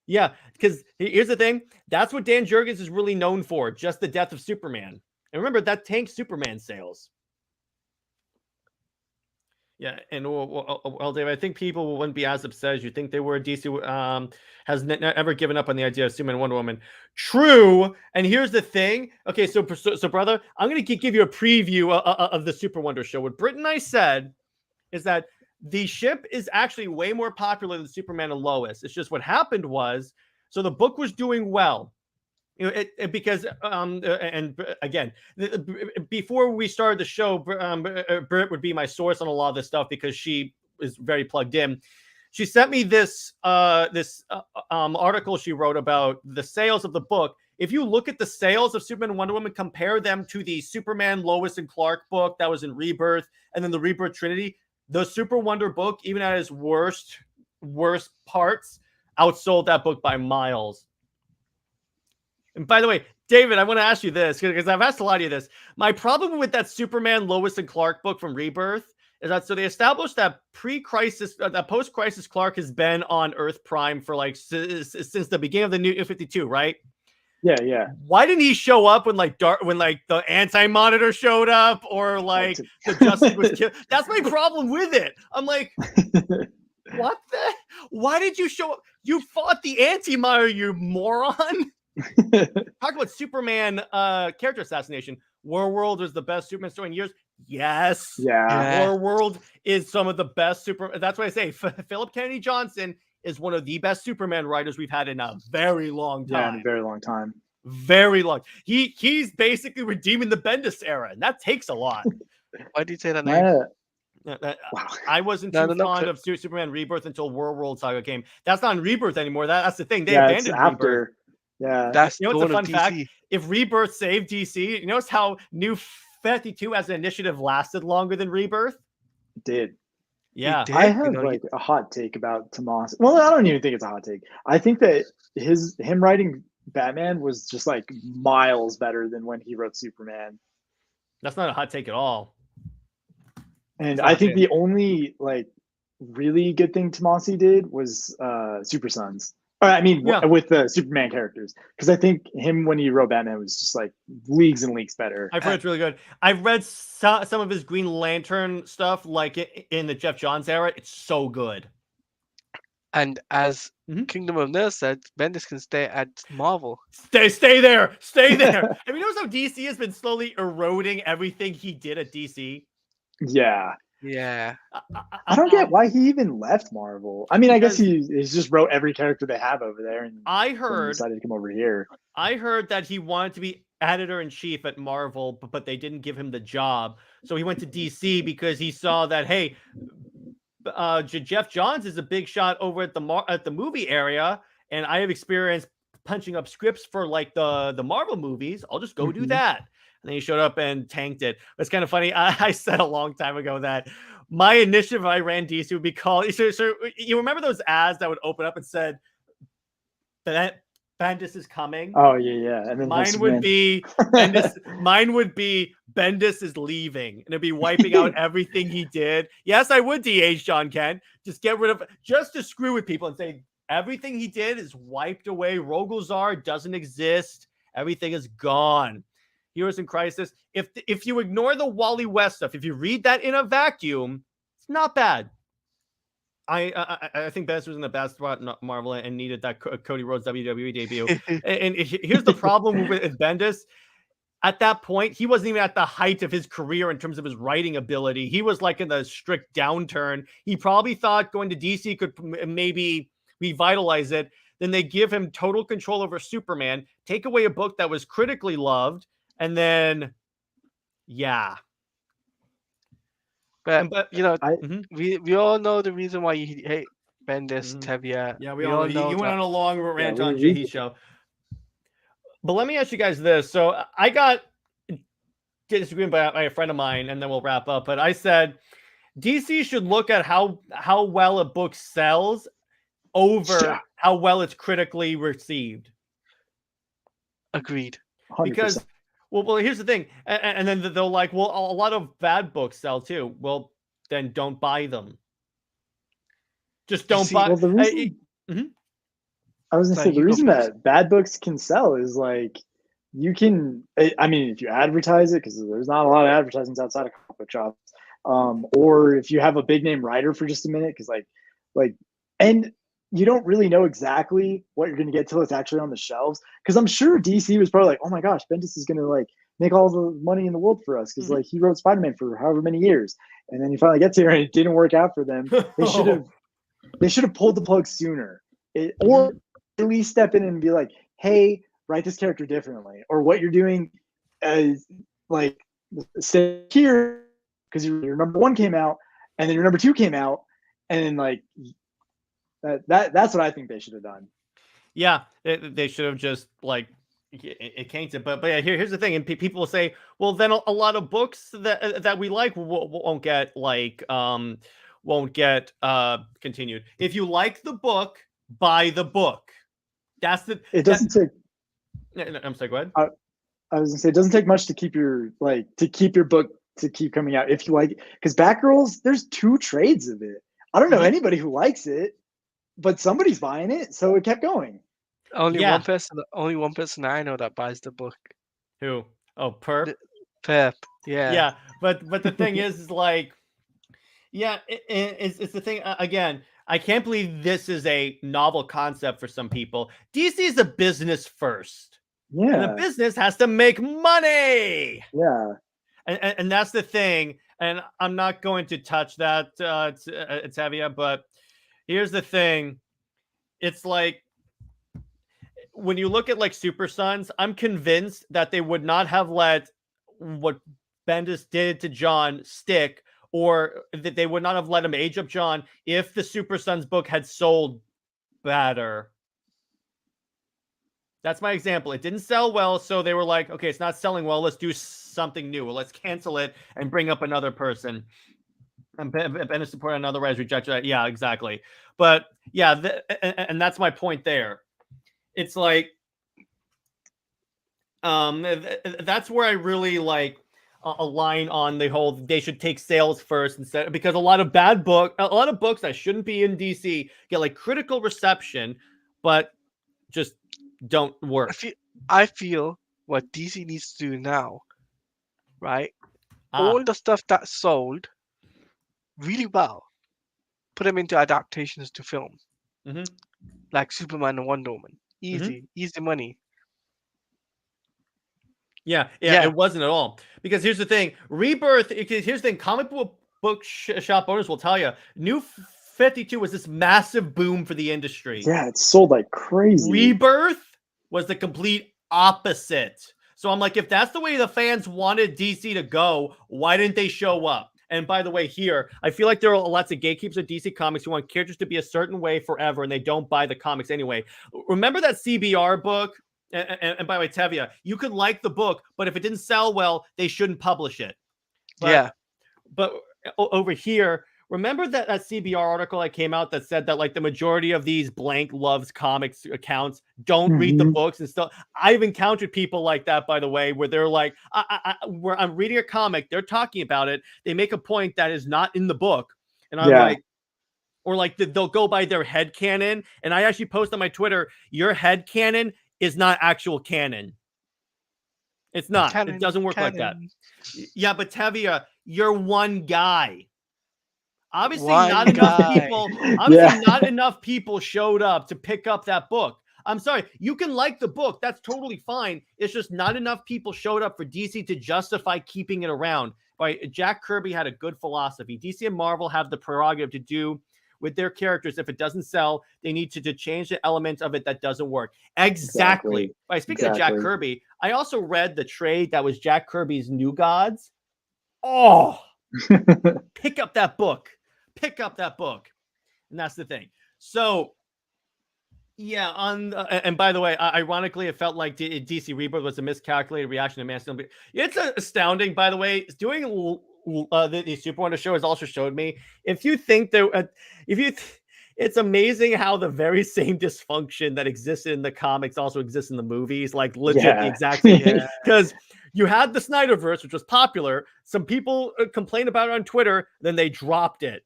Yeah, because here's the thing. That's what Dan Jurgens is really known for, just the death of Superman. And remember, that tanked Superman sales. Yeah, and well, Dave, I think people wouldn't be as upset as you think they were. DC has never given up on the idea of Superman and Wonder Woman. True, and here's the thing. Okay, so brother, I'm going to give you a preview of the Super Wonder show. What Britt and I said is that the ship is actually way more popular than Superman and Lois. It's just what happened was, so the book was doing well. You know, because and again, before we started the show, Britt would be my source on a lot of this stuff because she is very plugged in. She sent me this article she wrote about the sales of the book. If you look at the sales of Superman and Wonder Woman, compare them to the Superman, Lois, and Clark book that was in Rebirth, and then the Rebirth Trinity, the Super Wonder book, even at its worst parts, outsold that book by miles. And by the way, David, I want to ask you this because I've asked Teladia this. My problem with that Superman, Lois, and Clark book from Rebirth is that so they established that pre-crisis, that post-crisis Clark has been on Earth Prime for like since the beginning of the New 52, right? Yeah. Why didn't he show up when the Anti-Monitor showed up or like the Justice was killed? That's my problem with it. I'm like, what the? Why did you show up? You fought the Anti-Monitor, you moron. Talk about Superman character assassination. Warworld was the best Superman story in years. Yes. Yeah. Warworld is some of the best that's why I say Philip Kennedy Johnson is one of the best Superman writers we've had in a very long time. Yeah, in a very long time. Very long. He's basically redeeming the Bendis era, and that takes a lot. Why did you say that name? Wow. I wasn't too fond of Superman Rebirth until World Saga came. That's not in Rebirth anymore. That's the thing. They abandoned Rebirth. Yeah, that's what's a fun fact? If Rebirth saved DC, you notice how New 52 as an initiative lasted longer than Rebirth? It did. Yeah. I have a hot take about Tomas. Well, I don't even think it's a hot take. I think that him writing Batman was just like miles better than when he wrote Superman. That's not a hot take at all. And I think the only like really good thing Tomasi did was Super Sons. I mean, with the Superman characters, because I think him when he wrote Batman was just like leagues and leagues better. I've heard it's really good. I've read some of his Green Lantern stuff, like in the Jeff Johns era. It's so good. And as Kingdom of Nerds said, Bendis can stay at Marvel. Stay there. Have you noticed how DC has been slowly eroding everything he did at DC? Yeah. Yeah. I don't get why he even left Marvel. I mean, I guess he just wrote every character they have over there, and I heard decided to come over here. I heard that he wanted to be editor-in-chief at Marvel, but they didn't give him the job. So he went to DC because he saw that, hey, Jeff Johns is a big shot over at the movie area, and I have experience punching up scripts for like the Marvel movies. I'll just go do that. And then he showed up and tanked it. It's kind of funny. I said a long time ago that my initiative if I ran DC would be called. So you remember those ads that would open up and said that Bendis is coming? Oh yeah. And then mine would be Bendis is leaving, and it'd be wiping out everything he did. Yes, I would DH John Kent. Just get rid of, just to screw with people and say everything he did is wiped away. Rogozar doesn't exist. Everything is gone. Heroes in Crisis. If you ignore the Wally West stuff, if you read that in a vacuum, it's not bad. I think Bendis was in the best spot in Marvel and needed that Cody Rhodes WWE debut. and here's the problem with Bendis. At that point, he wasn't even at the height of his career in terms of his writing ability. He was like in the strict downturn. He probably thought going to DC could maybe revitalize it. Then they give him total control over Superman, take away a book that was critically loved, and then, But you know, we all know the reason why you hate Bendis, Tevye. Yeah, we all know. You went on a long rant on Jihee show. But let me ask you guys this. So I got disagreed by a friend of mine, and then we'll wrap up. But I said DC should look at how well a book sells over how well it's critically received. Agreed. 100%. Because well, here's the thing, and then they'll like, well, a lot of bad books sell too. Well, then don't buy them. Just don't buy. Well, the reason, I was gonna say the reason that bad books can sell is like you can. I mean, if you advertise it, because there's not a lot of advertisements outside of comic book shops, or if you have a big name writer for just a minute, because and you don't really know exactly what you're going to get till it's actually on the shelves. Because I'm sure DC was probably like, oh my gosh, Bendis is going to like make all the money in the world for us because like he wrote Spider-Man for however many years, and then he finally gets here and it didn't work out for them. They should have pulled the plug sooner, or at least step in and be like, hey, write this character differently, or what you're doing is like stay here because your number one came out and then your number two came out, and then like. That's what I think they should have done. Yeah, they should have just like it can't. But yeah, here's the thing, and people will say, well, then a lot of books that we like won't get continued. If you like the book, buy the book. That's the. It doesn't take. No, I'm sorry. Go ahead. I was gonna say it doesn't take much to keep your book to keep coming out if you like it. Because Batgirls, there's 2 trades of it. I don't know anybody who likes it. But somebody's buying it, so it kept going. Only one person I know that buys the book. Who? Oh, Perp. Perp. Yeah. Yeah, but the thing is like, it's the thing again. I can't believe this is a novel concept for some people. DC is a business first. Yeah. And the business has to make money. Yeah. And that's the thing. And I'm not going to touch that, Tevye, but. Here's the thing. It's like when you look at like Super Sons, I'm convinced that they would not have let what Bendis did to John stick, or that they would not have let him age up John if the Super Sons book had sold better. That's my example. It didn't sell well, so they were like, okay, it's not selling well. Let's do something new. Let's cancel it and bring up another person. And Bendis supported and otherwise rejected that. Yeah, exactly. But yeah, and that's my point there. It's like That's where I really like align on the whole they should take sales first instead, because a lot of books that shouldn't be in DC get like critical reception, but just don't work. I feel what DC needs to do now, right? Ah. All the stuff that sold really well, put them into adaptations to film, like Superman and Wonder Woman. Easy money. Yeah, it wasn't at all. Because here's the thing, Rebirth. Here's the thing, comic book shop owners will tell you, New 52 was this massive boom for the industry. Yeah, it sold like crazy. Rebirth was the complete opposite. So I'm like, if that's the way the fans wanted DC to go, why didn't they show up? And by the way, here, I feel like there are lots of gatekeepers of DC Comics who want characters to be a certain way forever, and they don't buy the comics anyway. Remember that CBR book? And by the way, Tevia, you could like the book, but if it didn't sell well, they shouldn't publish it. But over here, remember that CBR article that came out that said that like the majority of these blank loves comics accounts don't read the books and stuff. I've encountered people like that, by the way, where they're like, where I'm reading a comic, they're talking about it, they make a point that is not in the book, and I'm like, or like they'll go by their headcanon, and I actually post on my Twitter, your headcanon is not actual canon. It's not. It doesn't work like that. Yeah, but Tevia, you're one guy. Obviously, not enough people showed up to pick up that book. I'm sorry. You can like the book. That's totally fine. It's just not enough people showed up for DC to justify keeping it around. Right? Jack Kirby had a good philosophy. DC and Marvel have the prerogative to do with their characters. If it doesn't sell, they need to change the elements of it that doesn't work. Exactly. By speaking of Jack Kirby, I also read the trade that was Jack Kirby's New Gods. Oh, pick up that book. Pick up that book. And that's the thing. So, yeah, and by the way, ironically, it felt like DC Rebirth was a miscalculated reaction to Man of Steel. It's astounding, by the way. Doing the Super Wonder show has also showed me, if you think that, it's amazing how the very same dysfunction that existed in the comics also exists in the movies, like legit the exact same thing. Because you had the Snyderverse, which was popular. Some people complained about it on Twitter, then they dropped it.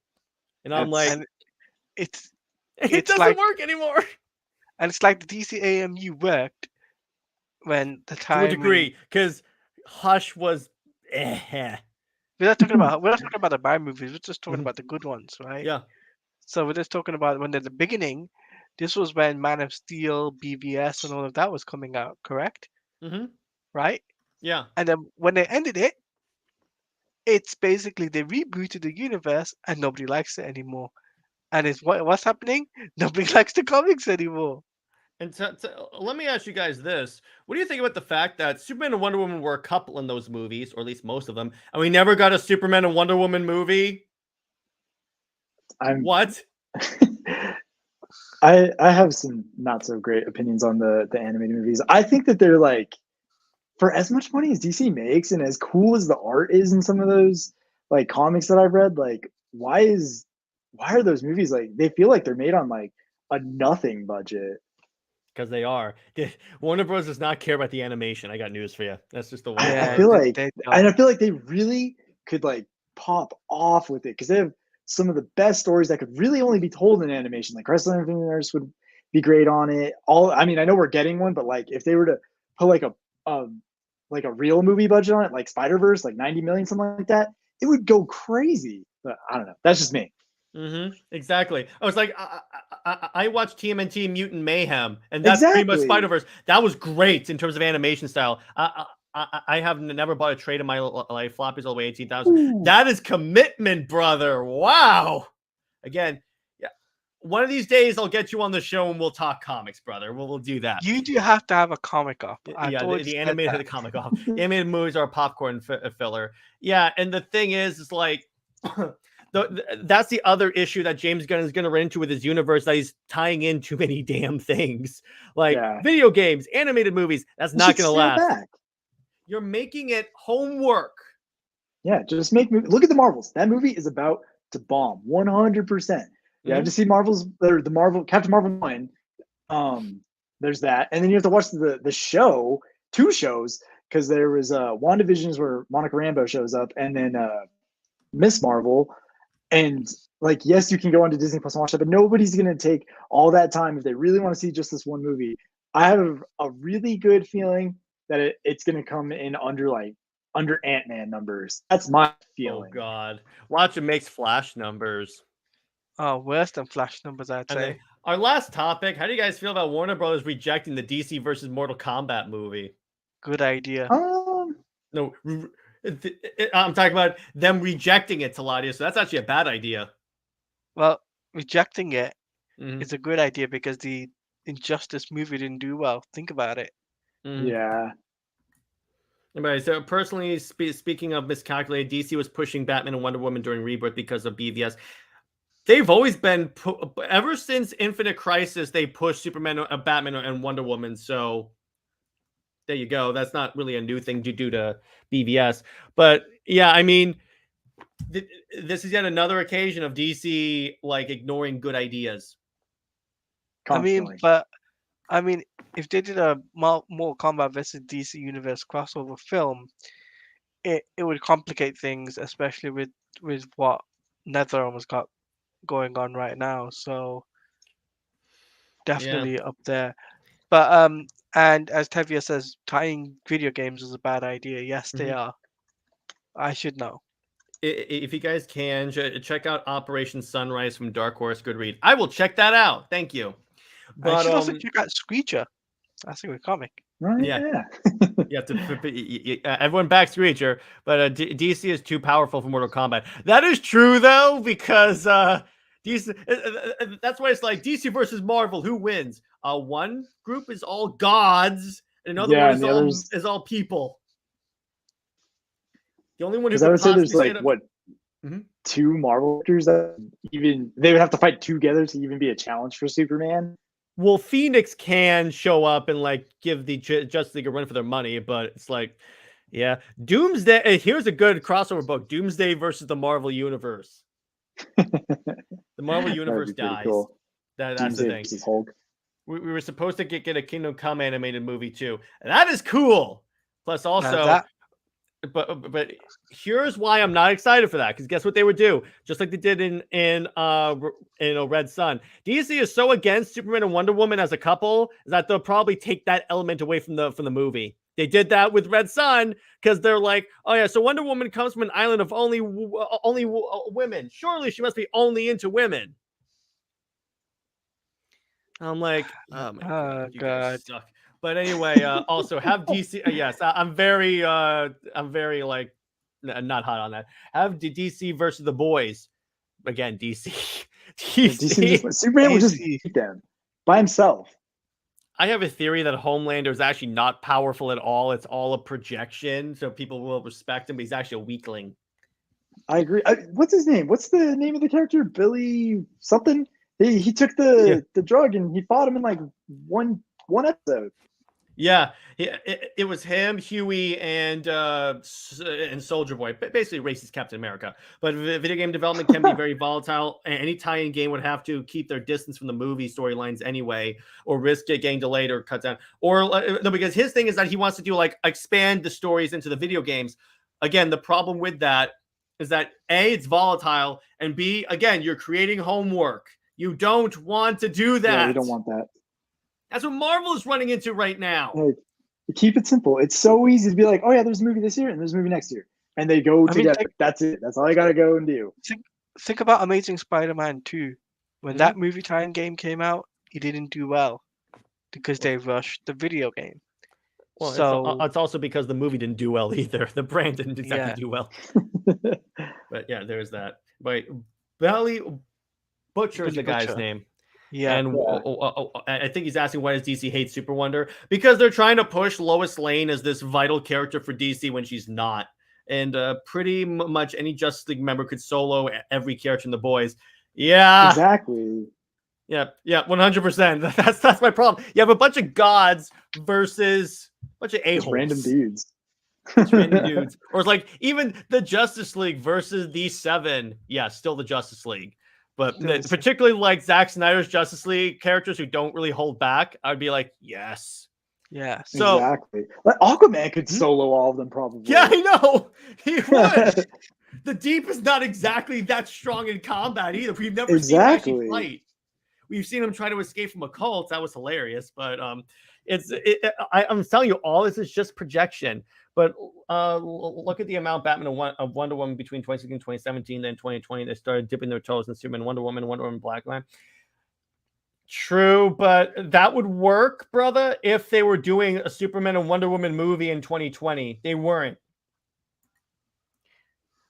And I'm like, it doesn't like, work anymore. And it's like the DCEU worked when the time. To a degree, because Hush was. We're not talking about the bad movies. We're just talking about the good ones, right? Yeah. So we're just talking about when at the beginning, this was when Man of Steel, BVS, and all of that was coming out, correct? Right? Yeah. And then when they ended it, it's basically they rebooted the universe and nobody likes it anymore. And it's what's happening? Nobody likes the comics anymore. And let me ask you guys this. What do you think about the fact that Superman and Wonder Woman were a couple in those movies, or at least most of them, and we never got a Superman and Wonder Woman movie? What? I have some not so great opinions on the animated movies. I think that they're like, for as much money as DC makes and as cool as the art is in some of those like comics that I've read, like why are those movies like, they feel like they're made on like a nothing budget? Because they are. Warner Bros. Does not care about the animation. I got news for you. That's just the way. I feel like they really could like pop off with it, because they have some of the best stories that could really only be told in animation. Like Wrestling Infinite Universe would be great on it. I mean, I know we're getting one, but like if they were to put like a real movie budget on it, like Spider-Verse, like 90 million, something like that, it would go crazy. But I don't know. That's just me. Exactly. I was like, I watched TMNT Mutant Mayhem, and that's pretty much Spider-Verse. That was great in terms of animation style. I have never bought a trade in my life. Floppies all the way 18,000. That is commitment, brother. Wow. Again, yeah. One of these days I'll get you on the show and we'll talk comics, brother. We'll do that. You do have to have a comic off. Yeah, the animated comic off. The animated movies are a popcorn filler. Yeah, and the thing is like. That's the other issue that James Gunn is going to run into with his universe, that he's tying in too many damn things, like video games, animated movies. That's not going to last. You're making it homework. Yeah, just look at the Marvels. That movie is about to bomb 100%. You have to see Captain Marvel 1. There's that, and then you have to watch the show two shows, because there was WandaVision's where Monica Rambeau shows up, and then Miss Marvel. And like, yes, you can go onto Disney Plus and watch that, but nobody's going to take all that time if they really want to see just this one movie. I have a really good feeling that it's going to come in under Ant-Man numbers. That's my feeling. Oh God, watch it makes Flash numbers. Oh, worse than Flash numbers, I'd And say. then our last topic: how do you guys feel about Warner Brothers rejecting the DC versus Mortal Kombat movie? Good idea. No, I'm talking about them rejecting it, Teladia. So that's actually a bad idea. Well, rejecting it is a good idea because the Injustice movie didn't do well. Think about it. Yeah. Anyway, so personally, speaking of miscalculated, DC was pushing Batman and Wonder Woman during Rebirth because of BVS. They've always been, ever since Infinite Crisis, they pushed Superman, Batman, and Wonder Woman. So there you go. That's not really a new thing to do to BVS. But yeah, I mean, this is yet another occasion of DC like ignoring good ideas. Constantly. I mean, if they did a Mortal Kombat versus DC Universe crossover film, it would complicate things, especially with what NetherRealm has got going on right now. So definitely up there. But and as Tevia says, tying video games is a bad idea. Yes, they are. I should know. If you guys can, check out Operation Sunrise from Dark Horse. Good read. I will check that out. Thank you. But I should also check out Screecher. That's a good comic. Yeah. You have to everyone back Screecher, but DC is too powerful for Mortal Kombat. That is true though, because DC. That's why it's like DC versus Marvel. Who wins? One group is all gods, and another one is all people. The only one who I would say there's like two Marvel characters that even they would have to fight together to even be a challenge for Superman. Well, Phoenix can show up and like give the Justice League a run for their money, but it's like, yeah, Doomsday. Here's a good crossover book: Doomsday versus the Marvel Universe. The Marvel Universe dies. Cool. That's Doomsday the thing. Hulk. We were supposed to get a Kingdom Come animated movie too, and that is cool. Plus, also. But here's why I'm not excited for that, because guess what they would do? Just like they did in Red Sun. DC is so against Superman and Wonder Woman as a couple that they'll probably take that element away from the movie. They did that with Red Sun because they're like, oh yeah, so Wonder Woman comes from an island of only women. Surely she must be only into women. I'm like, oh my God, you guys suck. But anyway, also have DC. Yes, I'm very like not hot on that. Have DC versus the boys again. DC. Superman would just beat them by himself. I have a theory that Homelander is actually not powerful at all. It's all a projection, so people will respect him, but he's actually a weakling. I agree. What's his name? What's the name of the character? Billy something. He took the drug and he fought him in like one episode. Yeah, it was him, Huey, and Soldier Boy, basically racist Captain America. But video game development can be very volatile. Any tie-in game would have to keep their distance from the movie storylines anyway, or risk it getting delayed or cut down. Or no, because his thing is that he wants to do like expand the stories into the video games. Again, the problem with that is that A, it's volatile, and B, again, you're creating homework. You don't want to do that. Yeah, you don't want that. That's what Marvel is running into right now. Like, keep it simple. It's so easy to be like, oh yeah, there's a movie this year and there's a movie next year. And they go together. That's it. That's all I got to go and do. Think about Amazing Spider-Man 2. When that movie tie-in game came out, it didn't do well because they rushed the video game. Well, so it's also because the movie didn't do well either. The brand didn't exactly do well. But yeah, there's that. But Belly Butcher is the guy's name. Yeah, and I think he's asking why does DC hate Super Wonder? Because they're trying to push Lois Lane as this vital character for DC when she's not. And pretty much any Justice League member could solo every character in the boys. Yeah, exactly. Yeah, 100%. That's my problem. You have a bunch of gods versus a bunch of a-holes. Random dudes. Random dudes. Or it's like even the Justice League versus the Seven. Yeah, still the Justice League. But particularly like Zack Snyder's Justice League characters who don't really hold back, I'd be like, yes. Yeah. So exactly. Like Aquaman could solo all of them probably. yeah, I know he would. The Deep is not exactly that strong in combat either. We've never seen him actually Exactly. fight. We've seen him try to escape from a cult. That was hilarious. But I'm telling you, all this is just projection. But look at the amount Batman of Wonder Woman between 2016 and 2017, then 2020, they started dipping their toes in Superman, Wonder Woman, Black Man. True, but that would work, brother, if they were doing a Superman and Wonder Woman movie in 2020. They weren't.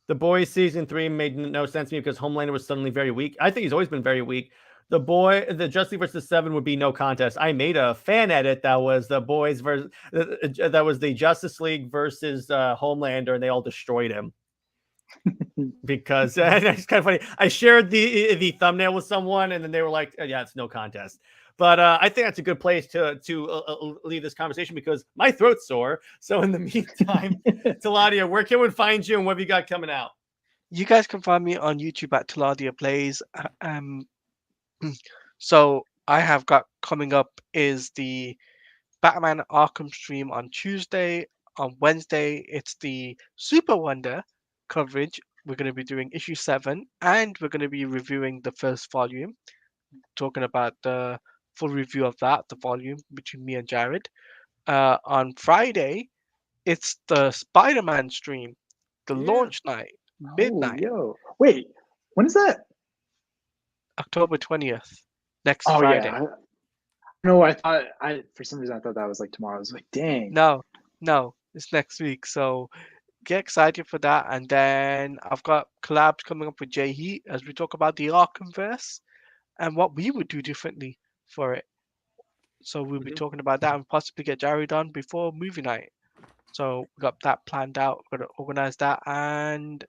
The Boys season 3 made no sense to me because Homelander was suddenly very weak. I think he's always been very weak. The Justice League versus 7 would be no contest. I made a fan edit that was the Boys versus that was the Justice League versus Homelander, and they all destroyed him. Because it's kind of funny. I shared the thumbnail with someone, and then they were like, "Yeah, it's no contest." But I think that's a good place to leave this conversation because my throat's sore. So in the meantime, Teladia, where can we find you, and what have you got coming out? You guys can find me on YouTube at Teladia Plays. So I have got coming up is the Batman Arkham stream on Tuesday. On Wednesday, it's the Super Wonder coverage. We're going to be doing issue 7, and we're going to be reviewing the first volume, talking about the full review of that, the volume between me and Jared. On Friday, it's the Spider-Man stream, the launch night, midnight. Oh, yo. Wait, when is that? October 20th, next Oh Friday. yeah. No, I for some reason I thought that was like tomorrow. I was like, dang. No, it's next week. So get excited for that. And then I've got collabs coming up with Jay Heat as we talk about the Arkhamverse and what we would do differently for it. So we'll be talking about that and possibly get Jared on before movie night. So we got that planned out. We're gonna organize that, and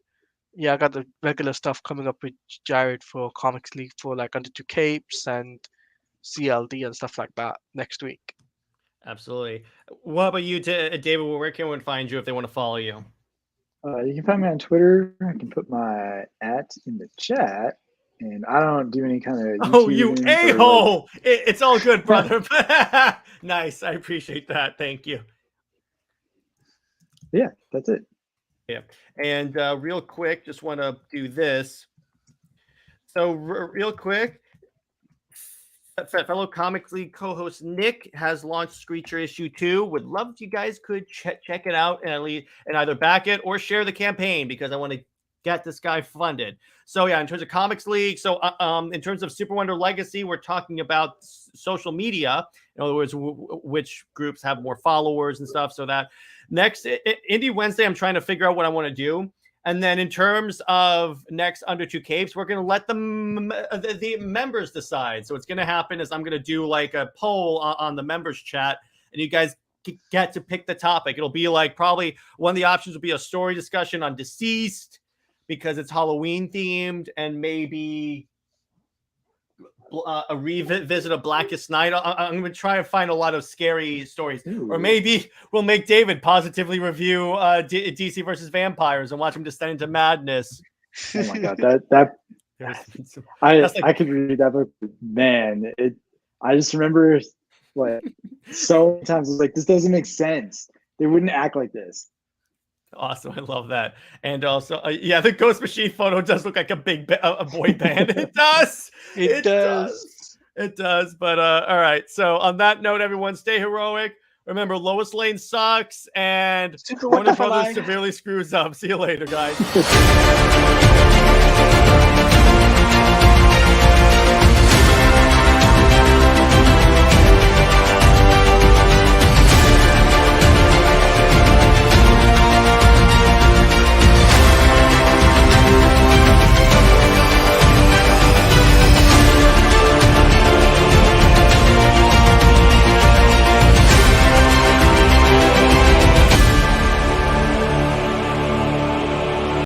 yeah, I got the regular stuff coming up with Jared for Comics League for like Under Two Capes and CLD and stuff like that next week. Absolutely. What about you, David? Where can one find you if they want to follow you? You can find me on Twitter. I can put my @ in the chat. And I don't do any kind of Oh, you YouTubing or, a-hole! It's all good, brother. Nice. I appreciate that. Thank you. Yeah, that's it. Yeah. And real quick, just want to do this. So real quick, fellow Comics League co-host Nick has launched Screecher issue 2. Would love if you guys could check it out and either back it or share the campaign because I want to get this guy funded. So yeah, in terms of Comics League, so in terms of Super Wonder Legacy, we're talking about social media. In other words, which groups have more followers and stuff. So that next Indie Wednesday, I'm trying to figure out what I want to do. And then in terms of next Under Two Capes, we're going to let the members decide. So what's going to happen is I'm going to do like a poll on the members chat, and you guys get to pick the topic. It'll be like probably one of the options will be a story discussion on Deceased because it's Halloween themed, and maybe a revisit of Blackest Night. I'm going to try and find a lot of scary stories. Ooh. Or maybe we'll make David positively review DC versus Vampires and watch him descend into madness. Oh my God, I could read that book, man. I just remember like so many times I was like, this doesn't make sense. They wouldn't act like this. Awesome, I love that. And also, yeah, the Ghost Machine photo does look like a boy band. It does. It does. It does. But all right. So on that note, everyone, stay heroic. Remember, Lois Lane sucks, and Warner Brothers severely screws up. See you later, guys.